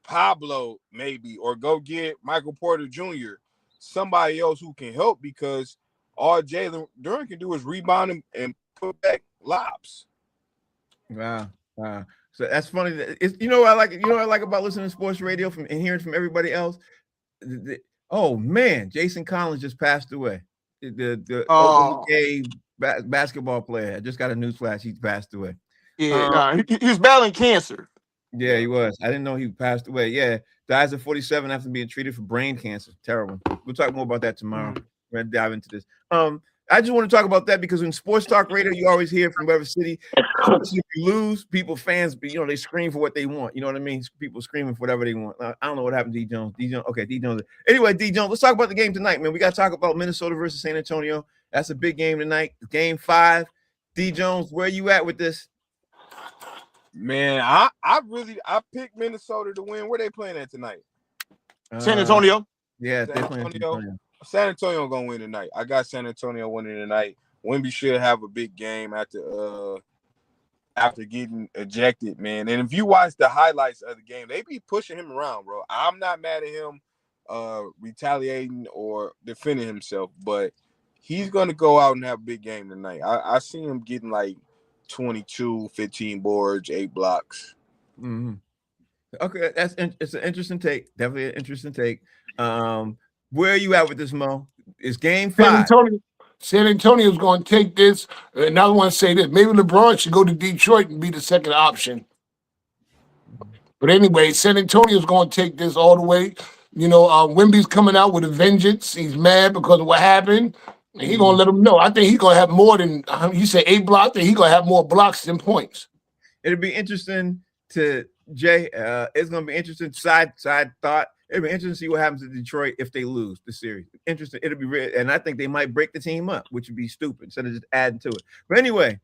Pablo maybe, or go get Michael Porter Jr., somebody else who can help, because all Jalen Duren can do is rebound and put back lobs. Wow. So that's funny. What I like about listening to sports radio and hearing from everybody else. Oh man, Jason Collins just passed away. The OBJ basketball player. I just got a news flash. He passed away. Yeah, he was battling cancer. Yeah, he was. I didn't know he passed away. Yeah, dies at 47 after being treated for brain cancer. Terrible. We'll talk more about that tomorrow. We're gonna dive into this. I just want to talk about that because in sports talk radio, you always hear from whatever city, if you lose, fans, they scream for what they want. You know what I mean? People screaming for whatever they want. I don't know what happened to D Jones. Okay, D Jones. Anyway, D Jones, let's talk about the game tonight, man. We got to talk about Minnesota versus San Antonio. That's a big game tonight. Game 5. D Jones, where you at with this? Man, I picked Minnesota to win. Where they playing at tonight? San Antonio. Yeah, they're playing San Antonio. San Antonio gonna win tonight. I got San Antonio winning tonight. Wemby should have a big game after getting ejected, man. And if you watch the highlights of the game, they be pushing him around, bro. I'm not mad at him retaliating or defending himself, but he's gonna go out and have a big game tonight. I see him getting like 22, 15 boards, 8 blocks. Okay, it's an interesting take. Definitely an interesting take. Where are you at with this, Mo? It's game 5. San Antonio's going to take this. And I want to say this. Maybe LeBron should go to Detroit and be the second option. But anyway, San Antonio's going to take this all the way. Wemby's coming out with a vengeance. He's mad because of what happened. And he's going to let him know. I think he's going to have more than, you say 8 blocks, I think he's going to have more blocks than points. It'll be interesting to, Jay, it's going to be interesting. Side thought. It'll be interesting to see what happens to Detroit if they lose the series. Interesting. It'll be real, and I think they might break the team up, which would be stupid instead of just adding to it. But anyway,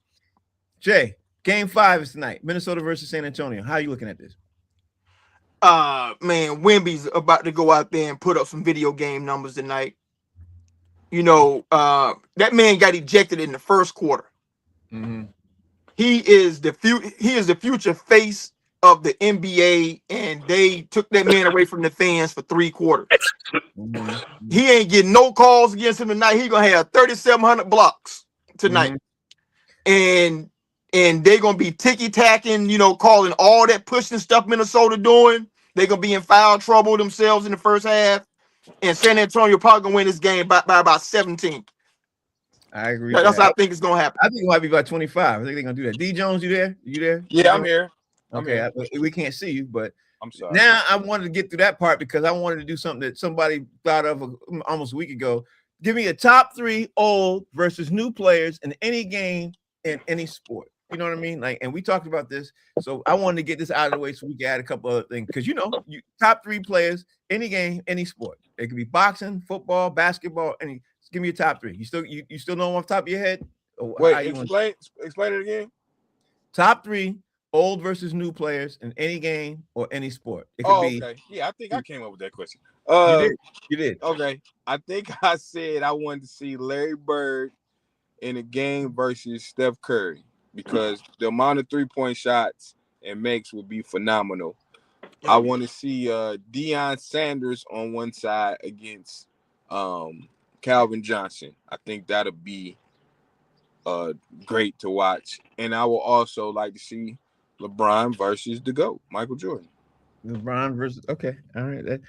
Jay, Game 5 is tonight. Minnesota versus San Antonio. How are you looking at this? Man, Wemby's about to go out there and put up some video game numbers tonight. You know, that man got ejected in the first quarter. Mm-hmm. He is the future face of the NBA, and they took that man away from the fans for 3 quarters. Mm-hmm. He ain't getting no calls against him tonight. He gonna have 3,700 blocks tonight, and they're gonna be ticky-tacking, you know, calling all that pushing stuff Minnesota doing. They're gonna be in foul trouble themselves in the first half, and San Antonio probably gonna win this game by about 17. I agree. That's how I think it's gonna happen. I think it might be about 25. I think they're gonna do that. D Jones, you there? You there? Yeah, I'm here. Okay, we can't see you, but I'm sorry. now I wanted to get through that part because I wanted to do something that somebody thought of almost a week ago. Give me a top 3 old versus new players in any game in any sport. You know what I mean? Like, and we talked about this, so I wanted to get this out of the way so we can add a couple other things because top 3 players, any game, any sport. It could be boxing, football, basketball. Any. Give me your top 3. You still know off the top of your head? Wait, explain it again. Top 3 old versus new players in any game or any sport. It could be. Okay. Yeah, I think I came up with that question. You did. Okay. I think I said I wanted to see Larry Bird in a game versus Steph Curry because the amount of 3-point shots and makes would be phenomenal. I want to see Deion Sanders on one side against Calvin Johnson. I think that'll be great to watch. And I will also like to see LeBron versus the GOAT, Michael Jordan. LeBron versus all right.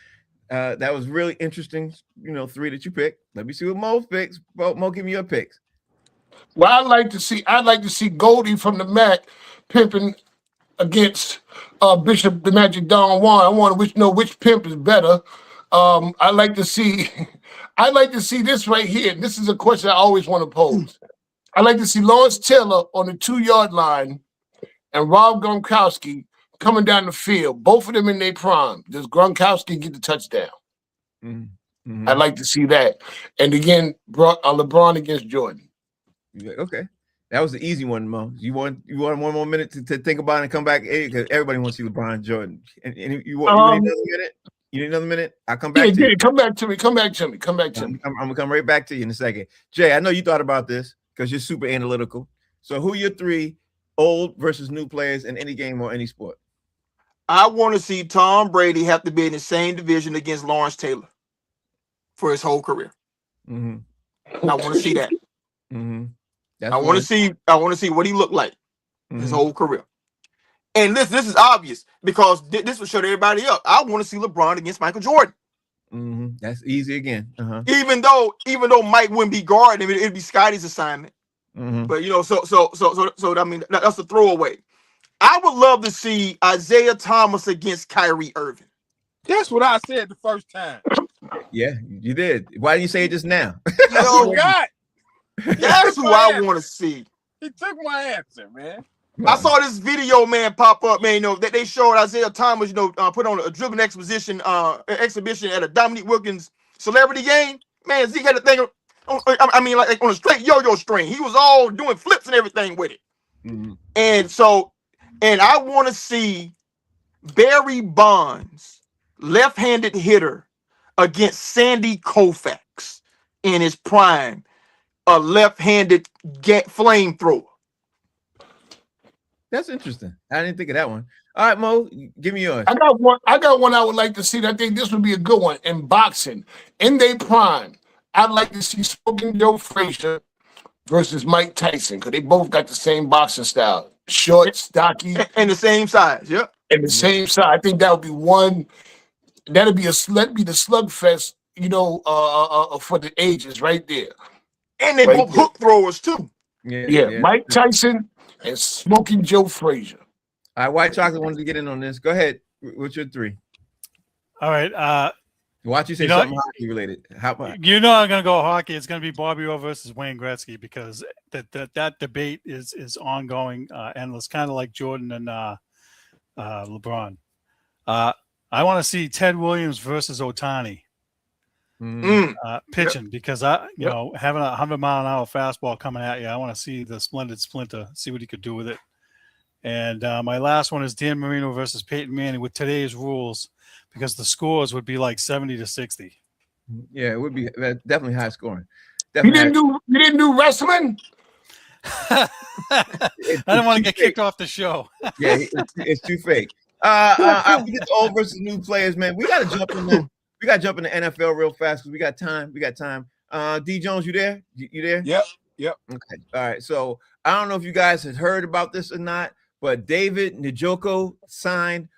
That was really interesting. 3 that you picked. Let me see what Mo picks. Mo, give me your picks. Well, I'd like to see Goldie from the MAC pimping against Bishop the Magic Don Juan. I want to know which pimp is better. I'd like to see this right here. This is a question I always want to pose. I'd like to see Lawrence Taylor on the 2-yard line and Rob Gronkowski coming down the field. Both of them in their prime. Does Gronkowski get the touchdown? Mm-hmm. I'd like to see that. And again, LeBron against Jordan. Okay. That was the easy one, Mo. You want one more minute to think about it and come back? Because everybody wants to see LeBron and Jordan. And you need another minute? You need another minute? I'll come back to you. Come back to me. Come back to me. I'm going to come right back to you in a second. Jay, I know you thought about this because you're super analytical. So who are your 3 old versus new players in any game or any sport? I want to see Tom Brady have to be in the same division against Lawrence Taylor for his whole career. Mm-hmm. I want to see that. Mm-hmm. I want to see what he looked like his whole career. And this is obvious because this will shut everybody up. I want to see LeBron against Michael Jordan. Mm-hmm. That's easy again. Even though Mike wouldn't be guarding him, it'd be Scotty's assignment. Mm-hmm. But so I mean that's a throwaway. I would love to see Isaiah Thomas against Kyrie Irving. That's what I said the first time. Yeah, you did. Why didn't you say it just now? Yo, God. That's who I want to see. He took my answer, man. I saw this video, man, pop up, man. That they showed Isaiah Thomas, put on a dribbling exhibition at a Dominique Wilkins celebrity game. Man, Zeke had a thing. Like on a straight yo-yo string. He was all doing flips and everything with it. Mm-hmm. And I want to see Barry Bonds, left-handed hitter, against Sandy Koufax in his prime, a left-handed flamethrower. That's interesting. I didn't think of that one. All right, Mo, give me yours. I got one I would like to see. I think this would be a good one in boxing. In their prime, I'd like to see Smoking Joe Frazier versus Mike Tyson because they both got the same boxing style. Short, stocky. And the same size, yep. And the same size. I think that would be one. That'd be the slugfest, for the ages right there. And they both hook throwers too. Yeah. Mike Tyson and Smoking Joe Frazier. All right, White Chocolate wanted to get in on this. Go ahead. What's your 3? All right. Watch you say something hockey related. How about? I'm going to go hockey. It's going to be Bobby Orr versus Wayne Gretzky because that debate is ongoing, endless, kind of like Jordan and LeBron. I want to see Ted Williams versus Ohtani pitching because you know, having a 100-mile-an-hour fastball coming at you, I want to see the splendid Splinter, see what he could do with it. And my last one is Dan Marino versus Peyton Manning with today's rules, because the scores would be like 70-60. Yeah, it would be definitely high scoring. You didn't do wrestling? I don't want to get kicked off the show. Yeah, it's too fake. We get old versus new players, man. We got to jump in there. We got to jump in the NFL real fast because we got time. D Jones, you there? You there? Yep. Okay. All right. So I don't know if you guys had heard about this or not, but David Njoku signed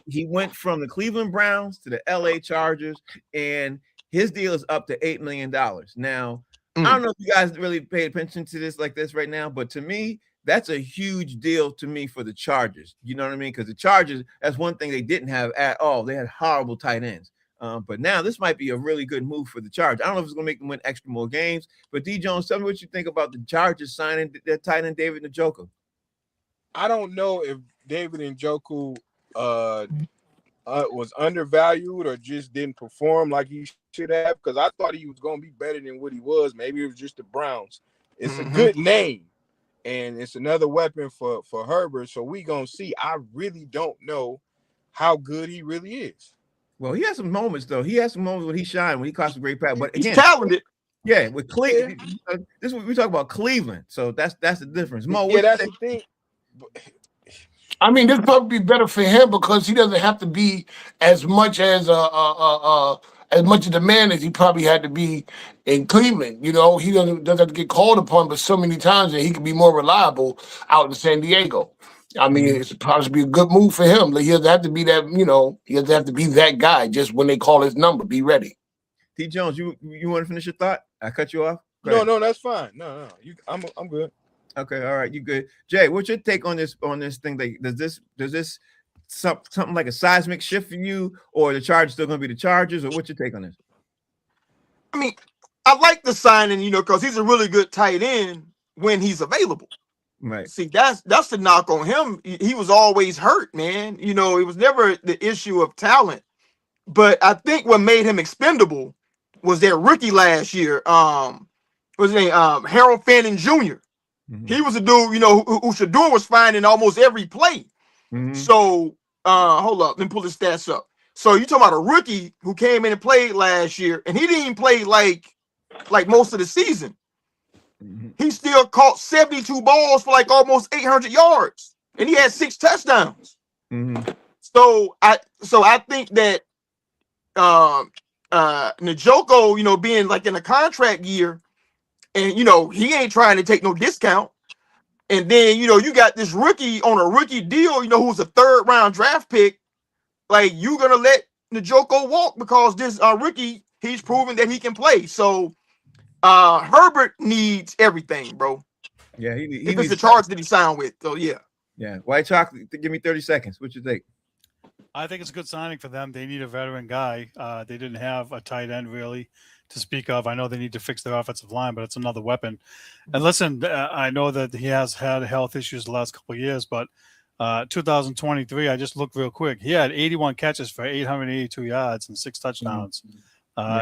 he went from the Cleveland Browns to the LA Chargers, and his deal is up to $8 million. Now, I don't know if you guys really pay attention to this like this right now, but to me, that's a huge deal to me for the Chargers. You know what I mean? Because the Chargers, that's one thing they didn't have at all. They had horrible tight ends. But now this might be a really good move for the Chargers. I don't know if it's going to make them win extra more games. But D Jones, tell me what you think about the Chargers signing their tight end David Njoku. I don't know if David Njoku was undervalued or just didn't perform like he should have, because I thought he was going to be better than what he was. Maybe it was just the Browns. It's a good name, and it's another weapon for Herbert. So we going to see. I really don't know how good he really is. Well, he has some moments, though. He has some moments when he shined, when he caught some great pass. But again, he's talented. Yeah, with Cleveland. Yeah. This is what we talk about, Cleveland. So that's the difference. Mo, yeah, that's the thing. I mean, this probably be better for him because he doesn't have to be as much as a man as he probably had to be in Cleveland. You know, he doesn't have to get called upon, but so many times that he can be more reliable out in San Diego. I mean, it's possibly a good move for him. Like, he doesn't have to be that, you know, he doesn't have to be that guy. Just when they call his number, be ready. T. Jones, you want to finish your thought? I cut you off? No, that's fine. No, I'm good. Okay, all right, you good. Jay, what's your take on this thing? Does this something like a seismic shift for you, or the Chargers still going to be the Chargers, or what's your take on this? I mean, I like the signing, you know, because he's a really good tight end when he's available. Right. See, that's the knock on him. He was always hurt, man. You know, it was never the issue of talent. But I think what made him expendable was that rookie last year. What's his name? Harold Fanning Jr. He was a dude, you know, who Shador was finding almost every play. So, hold up, let me pull the stats up. So you talking about a rookie who came in and played last year, and he didn't even play like most of the season. He still caught 72 balls for like almost 800 yards, and he had 6 touchdowns. So I think that Njoku, you know, being like in a contract year, and you know he ain't trying to take no discount, and then you know you got this rookie on a rookie deal, you know, who's a 3rd round draft pick. Like, you gonna let Njoku walk because this rookie, he's proven that he can play. So Herbert needs everything, bro. Yeah, he if needs it's the charge that he signed with. So yeah. White Chocolate, give me 30 seconds. What you think? I think it's a good signing for them. They need a veteran guy. They didn't have a tight end really to speak of. I know they need to fix their offensive line, but it's another weapon. And listen, I know that he has had health issues the last couple of years, but 2023, I just looked real quick. He had 81 catches for 882 yards and 6 touchdowns.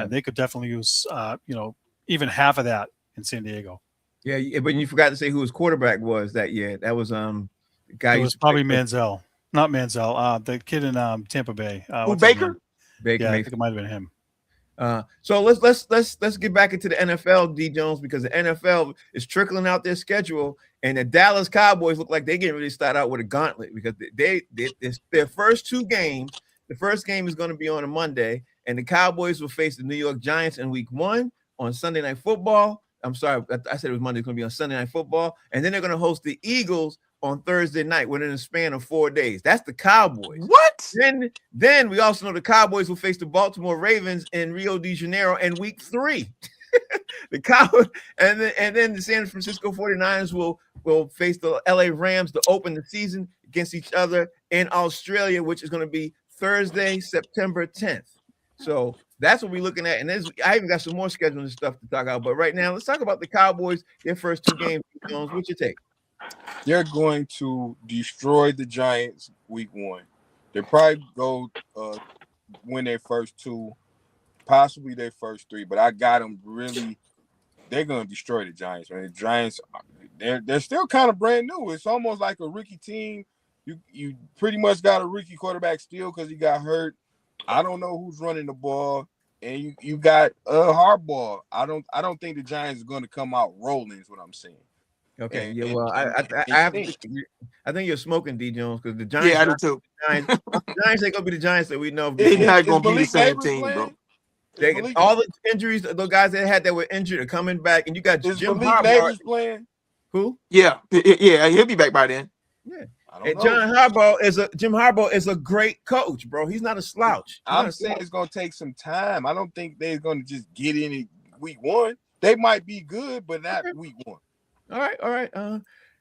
They could definitely use, you know, even half of that in San Diego. Yeah, but you forgot to say who his quarterback was that year. That was the guy. It was probably Manziel. Not Manziel. The kid in Tampa Bay. Baker? Baker. Yeah, I think it might have been him. So let's get back into the NFL, D Jones, because the NFL is trickling out their schedule, and the Dallas Cowboys look like they're getting ready to start out with a gauntlet because it's their first 2 games. The first game is going to be on a Monday, and the Cowboys will face the New York Giants in Week 1 on Sunday Night Football. I'm sorry, I said it was Monday. It's going to be on Sunday Night Football, and then they're going to host the Eagles on Thursday night within a span of 4 days. That's the Cowboys. What? Then we also know the Cowboys will face the Baltimore Ravens in Rio de Janeiro in Week 3. The Cowboys and then the San Francisco 49ers will face the LA Rams to open the season against each other in Australia, which is going to be Thursday, September 10th. So that's what we're looking at. And I even got some more scheduling stuff to talk about. But right now, let's talk about the Cowboys, their first 2 games. Jones, what's your take? They're going to destroy the Giants Week 1. They probably go win their first 2, possibly their first 3. But I got them really. They're gonna destroy the Giants, man. The Giants, they're still kind of brand new. It's almost like a rookie team. You pretty much got a rookie quarterback still because he got hurt. I don't know who's running the ball, and you got Harbaugh. I don't think the Giants are going to come out rolling. Is what I'm saying. Okay, And, yeah. and, Well, and I think you're smoking, D Jones, because the Giants. Yeah, I do too. The Giants ain't gonna be the Giants that we know. They're not gonna be the Malik same Neighbors team, playing? bro. All the injuries, the guys that were injured are coming back, and you got Is Jim Malik Harbaugh. Neighbors playing? Who? Yeah, he'll be back by then. Yeah. I don't And know. Jim Harbaugh is a great coach, bro. He's not a slouch. I'm saying it's gonna take some time. I don't think they're gonna just get in it week 1. They might be good, but not week 1. All right.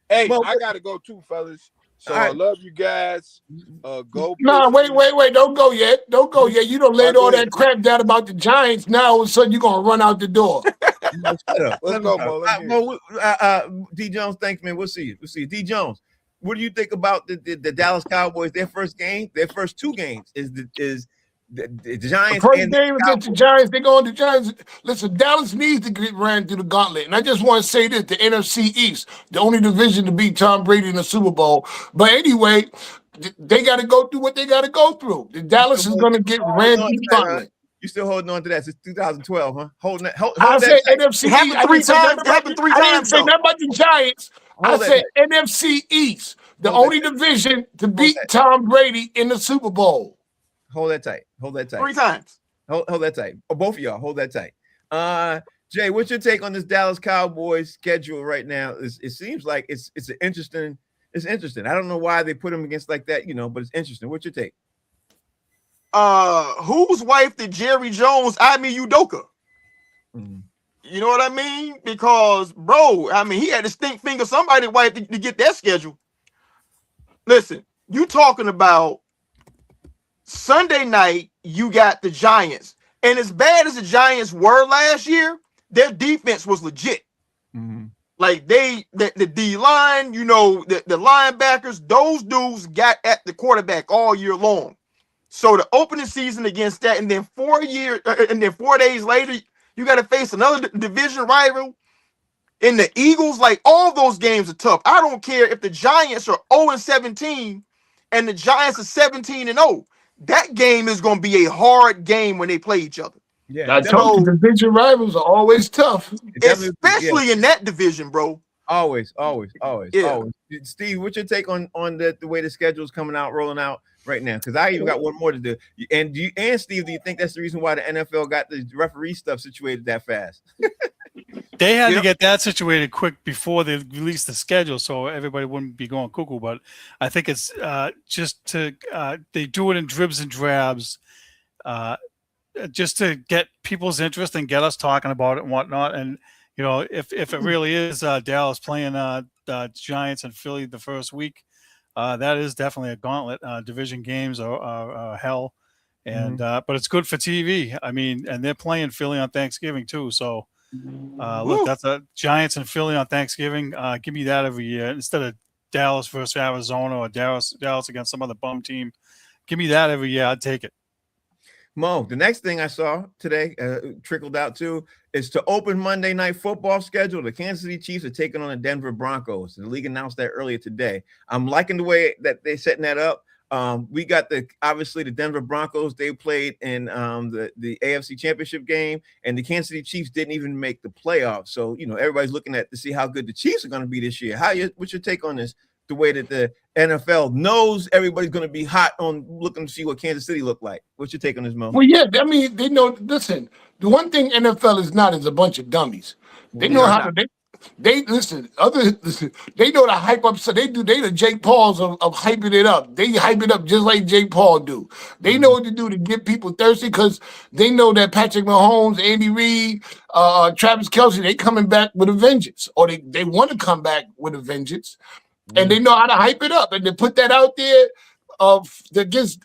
Hey, Well, I gotta go too, fellas. So all right. I love you guys. Go. No, Pistons. wait. Don't go yet. Don't go yet. You don't laid Go all ahead. that crap down about the Giants. Now all of a sudden you're gonna run out the door. Shut up. Let's go, Mo. Let's hear it. D Jones, thanks, man. We'll see you. D Jones, what do you think about the Dallas Cowboys? Their first 2 games is the Giants. The first and game against the Giants, they going to Giants. Listen, Dallas needs to get ran through the gauntlet. And I just want to say this, the NFC East, the only division to beat Tom Brady in the Super Bowl. But anyway, they got to go through what they got to go through. The Dallas is going to get ran through the gauntlet. You still holding on to that since 2012, huh? Hold I that. said NFC East. Happened 3 times. Happened 3 I didn't times. say though. nothing about the Giants. I said NFC East, the only division to beat Tom Brady in the Super Bowl. Hold that tight. 3 times. Hold that tight. Oh, both of y'all, hold that tight. Jay, what's your take on this Dallas Cowboys schedule right now? It seems like it's interesting. It's interesting. I don't know why they put them against like that, but it's interesting. What's your take? Whose wife did Jerry Jones, Udoka? Mm-hmm. You know what I mean? Because, bro, he had to stink finger somebody's wife to get that schedule. Listen, you talking about Sunday night, you got the Giants. And as bad as the Giants were last year, their defense was legit. Mm-hmm. Like the D-line, the linebackers, those dudes got at the quarterback all year long. So the opening season against that, and then 4 days later, you got to face another division rival in the Eagles. Like, all those games are tough. I don't care if the Giants are 0-17 and the Giants are 17-0. That game is going to be a hard game when they play each other. Yeah, I told you, division rivals are always tough. Especially in that division, bro. Always. Yeah. Steve, what's your take on the way the schedule's rolling out right now? Because I even got one more to do. And Steve, do you think that's the reason why the NFL got the referee stuff situated that fast? They had to get that situated quick before they released the schedule, so everybody wouldn't be going cuckoo. But I think it's just to they do it in dribs and drabs, just to get people's interest and get us talking about it and whatnot. And if it really is Dallas playing the Giants and Philly the first week, that is definitely a gauntlet. Division games are hell, and but it's good for TV. And they're playing Philly on Thanksgiving too. So look, that's a Giants and Philly on Thanksgiving. Give me that every year instead of Dallas versus Arizona or Dallas against some other bum team. Give me that every year. I'd take it. Mo, the next thing I saw today trickled out too is to open Monday Night Football schedule. The Kansas City Chiefs are taking on the Denver Broncos. The league announced that earlier today. I'm liking the way that they're setting that up. We got obviously the Denver Broncos. They played in the AFC Championship game, and the Kansas City Chiefs didn't even make the playoffs. So everybody's looking to see how good the Chiefs are going to be this year. What's your take on this? The way that the NFL knows everybody's going to be hot on looking to see what Kansas City look like. What's your take on this, Mo? Well, yeah, they know. Listen, the one thing NFL is not is a bunch of dummies. They know how to. They listen. They know to hype up. So they the Jake Pauls of hyping it up. They hype it up just like Jake Paul do. They know what to do to get people thirsty because they know that Patrick Mahomes, Andy Reid, Travis Kelce, they coming back with a vengeance, or they want to come back with a vengeance. And they know how to hype it up, and they put that out there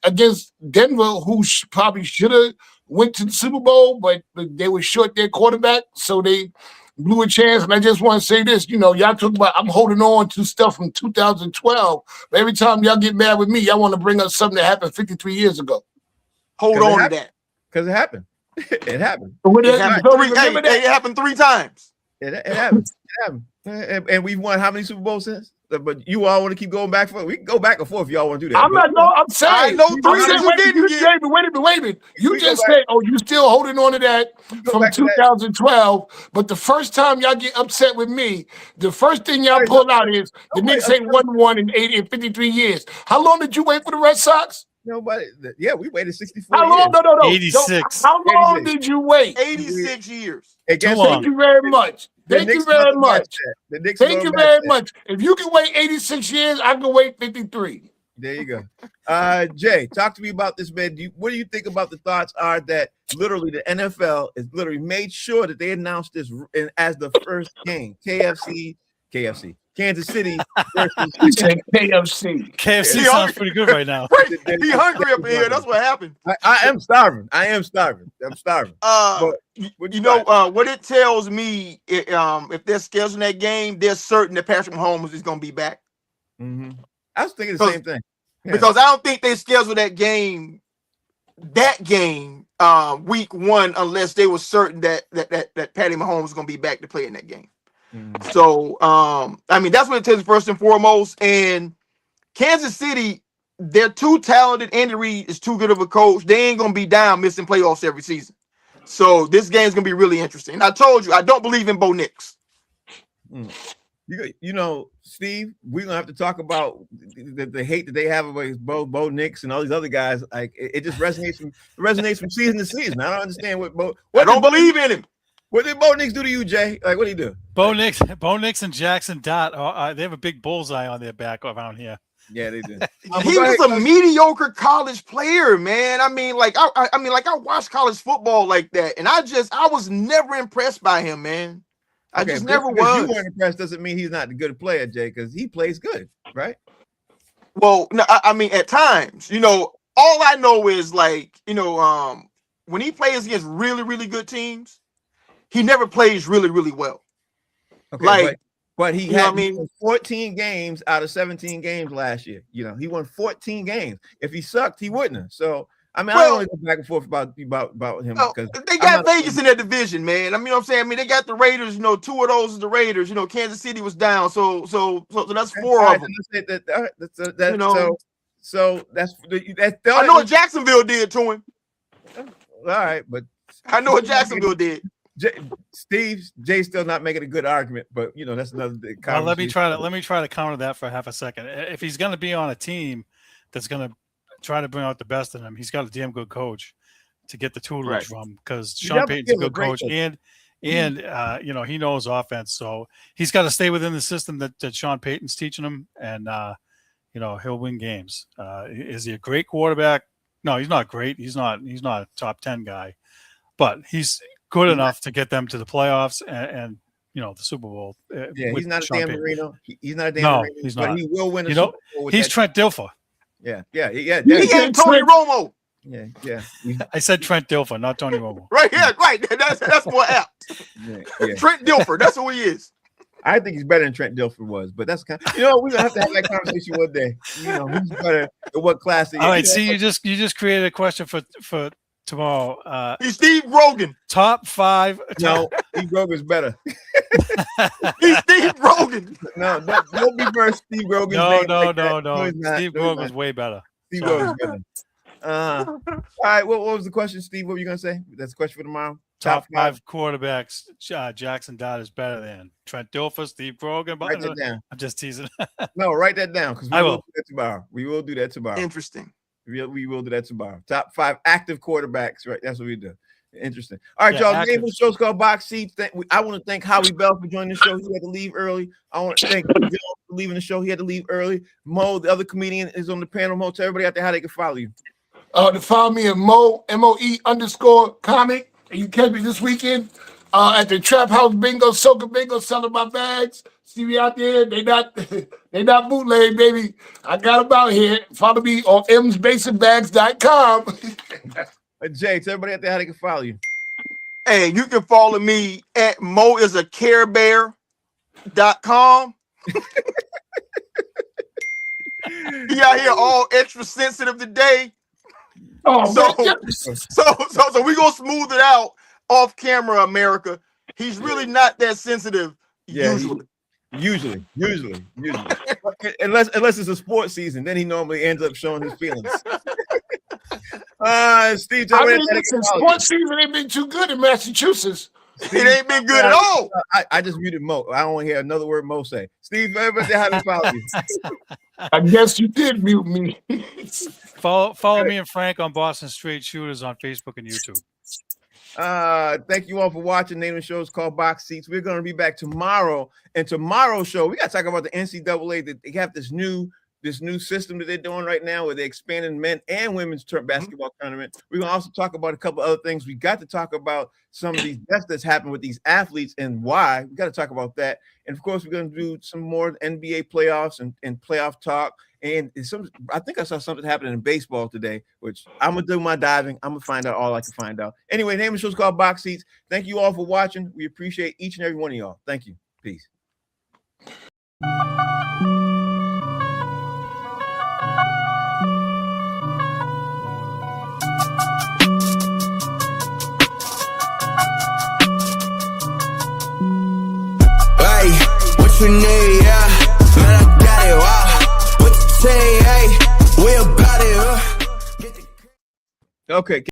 against Denver, who probably should have went to the Super Bowl, but they were short their quarterback, so they blew a chance. And I just want to say this, you know, y'all talk about I'm holding on to stuff from 2012. But every time y'all get mad with me, y'all want to bring up something that happened 53 years ago. Hold on to that. Because it happened. It happened. It happened 3 times. It happened. It happened. And we've won how many Super Bowls since? But you all want to keep going back for it. We can go back and forth if y'all want to do that. I'm saying. I know 3 that you didn't get. Wait a minute. You just said, oh, you still holding on to that from 2012. But the first time y'all get upset with me, the first thing y'all pull out is the Knicks ain't won in 53 years. How long did you wait for the Red Sox? Nobody. Yeah, we waited 64 How long? years. No. 86. How long did you wait? 86 years. Thank you very much. Thank you very much. Thank you very much. If you can wait 86 years, I can wait 53. There you go. Jay, talk to me about this, man. What do you think about the thoughts are that literally the NFL is literally made sure that they announced this as the first game? KFC, Kansas City versus KFC. KFC sounds pretty good right now. He hungry up in here. That's what happened. I am starving. I'm starving. But, you know what it tells me, if they're scheduling that game, they're certain that Patrick Mahomes is going to be back. Mm-hmm. I was thinking the same thing. Yeah. Because I don't think they scheduled that game week 1 unless they were certain that Patty Mahomes was going to be back to play in that game. Mm-hmm. So, I mean, that's what it tells you first and foremost. And Kansas City, they're too talented. Andy Reid is too good of a coach. They ain't going to be down missing playoffs every season. So this game's going to be really interesting. I told you, I don't believe in Bo Nix. Mm. You know, Steve, we're going to have to talk about the hate that they have against Bo Nix and all these other guys. Like, it just resonates from season to season. I don't understand what I don't believe in him. What did Bo Nix do to you, Jay? Like, what did he do? Bo Nix and Jackson Dot, they have a big bullseye on their back around here. Yeah, they do. He was a mediocre college player, man. I mean, I watched college football like that, and I was never impressed by him, man. I just never was. You weren't impressed doesn't mean he's not a good player, Jay, because he plays good, right? Well, no, I mean, at times, you know, all I know is like, you know, when he plays against really, really good teams, he never plays really, really well. Okay, like, but he had 14 games out of 17 games last year. You know, he won 14 games. If he sucked, he wouldn't have. So, I mean, I don't want to go back and forth about him because they got Vegas in that division, man. I mean, you know what I'm saying? I mean, they got the Raiders. You know, 2 of those is the Raiders. You know, Kansas City was down, so that's 4 of them. You know, so that's I know what Jacksonville did to him. All right, but I know what Jacksonville did. Jay's still not making a good argument, but you know that's another conversation. Well, let me try to counter that for half a second. If he's going to be on a team that's going to try to bring out the best in him, he's got a damn good coach to get the tutelage from, because Sean Payton's a good coach and you know, he knows offense, so he's got to stay within the system that Sean Payton's teaching him, and you know, he'll win games. Is he a great quarterback? No, he's not great. He's not a top 10 guy, but he's good enough to get them to the playoffs and you know, the Super Bowl. Yeah, he's not a Dan Marino. He's not a Dan Marino. He's not. But he will win a Super Bowl. He's Trent Dilfer. Yeah. He ain't Tony Romo. Yeah. I said Trent Dilfer, not Tony Romo. Right here, right. That's more apt. Yeah. Trent Dilfer. That's who he is. I think he's better than Trent Dilfer was, but that's kind of, you know, we're gonna have to have that conversation one day. You know, who's better at what class? All right, see, you just created a question for tomorrow. He's Steve Rogan. Top 5. No, Steve Rogan's better. He's Steve Rogan. No, don't be first. Steve Rogan. No. Steve Rogan's way better. Steve Rogan's better. All right, what was the question, Steve? What were you gonna say? That's the question for tomorrow. Top 5 quarterbacks. Jackson Dot is better than Trent Dilfer, Steve Rogan. Write that down. I'm just teasing. No, write that down because I will do that tomorrow. We will do that tomorrow. Interesting. We will do that tomorrow. Top 5 active quarterbacks, right? That's what we do. Interesting. All right, y'all. The name of the show's called Box Seats. I want to thank Howie Bell for joining the show. He had to leave early. I want to thank Joe for leaving the show. He had to leave early. Mo, the other comedian, is on the panel. Mo, tell everybody out there how they can follow you. To follow me at Mo, MOE_comic. And you catch me this weekend at the Trap House Bingo, Soca Bingo, selling my bags. See me out there. They not bootleg, baby. I got them out here. Follow me on msbasicbags.com. Jay, tell everybody out there how they can follow you. Hey, you can follow me at moisacarebear.com. He out here all extra sensitive today. Oh, So man. so we gonna smooth it out off camera, America. He's really not that sensitive usually. Usually. unless it's a sports season, then he normally ends up showing his feelings. Steve, I mean, listen, sports season ain't been too good in Massachusetts. It ain't been good at all. I just muted Mo. I don't want to hear another word Mo say. Steve, everybody how to follow you. I guess you did mute me. Follow me and Frank on Boston Straight Shooters on Facebook and YouTube. Thank you all for watching. Name of the show is called Box Seats. We're going to be back tomorrow. And tomorrow's show, we got to talk about the NCAA. They have this new system that they're doing right now where they're expanding men and women's basketball tournament. We're going to also talk about a couple other things. We got to talk about some of these deaths that's happened with these athletes and why. We got to talk about that. And of course, we're going to do some more NBA playoffs and playoff talk. And I think I saw something happening in baseball today, which I'm going to do my diving. I'm going to find out all I can find out. Anyway, name of the show is called Box Seats. Thank you all for watching. We appreciate each and every one of y'all. Thank you. Peace. Hey, what you need, yeah? Man, I got it, wow. What you say, hey? We about it, Okay.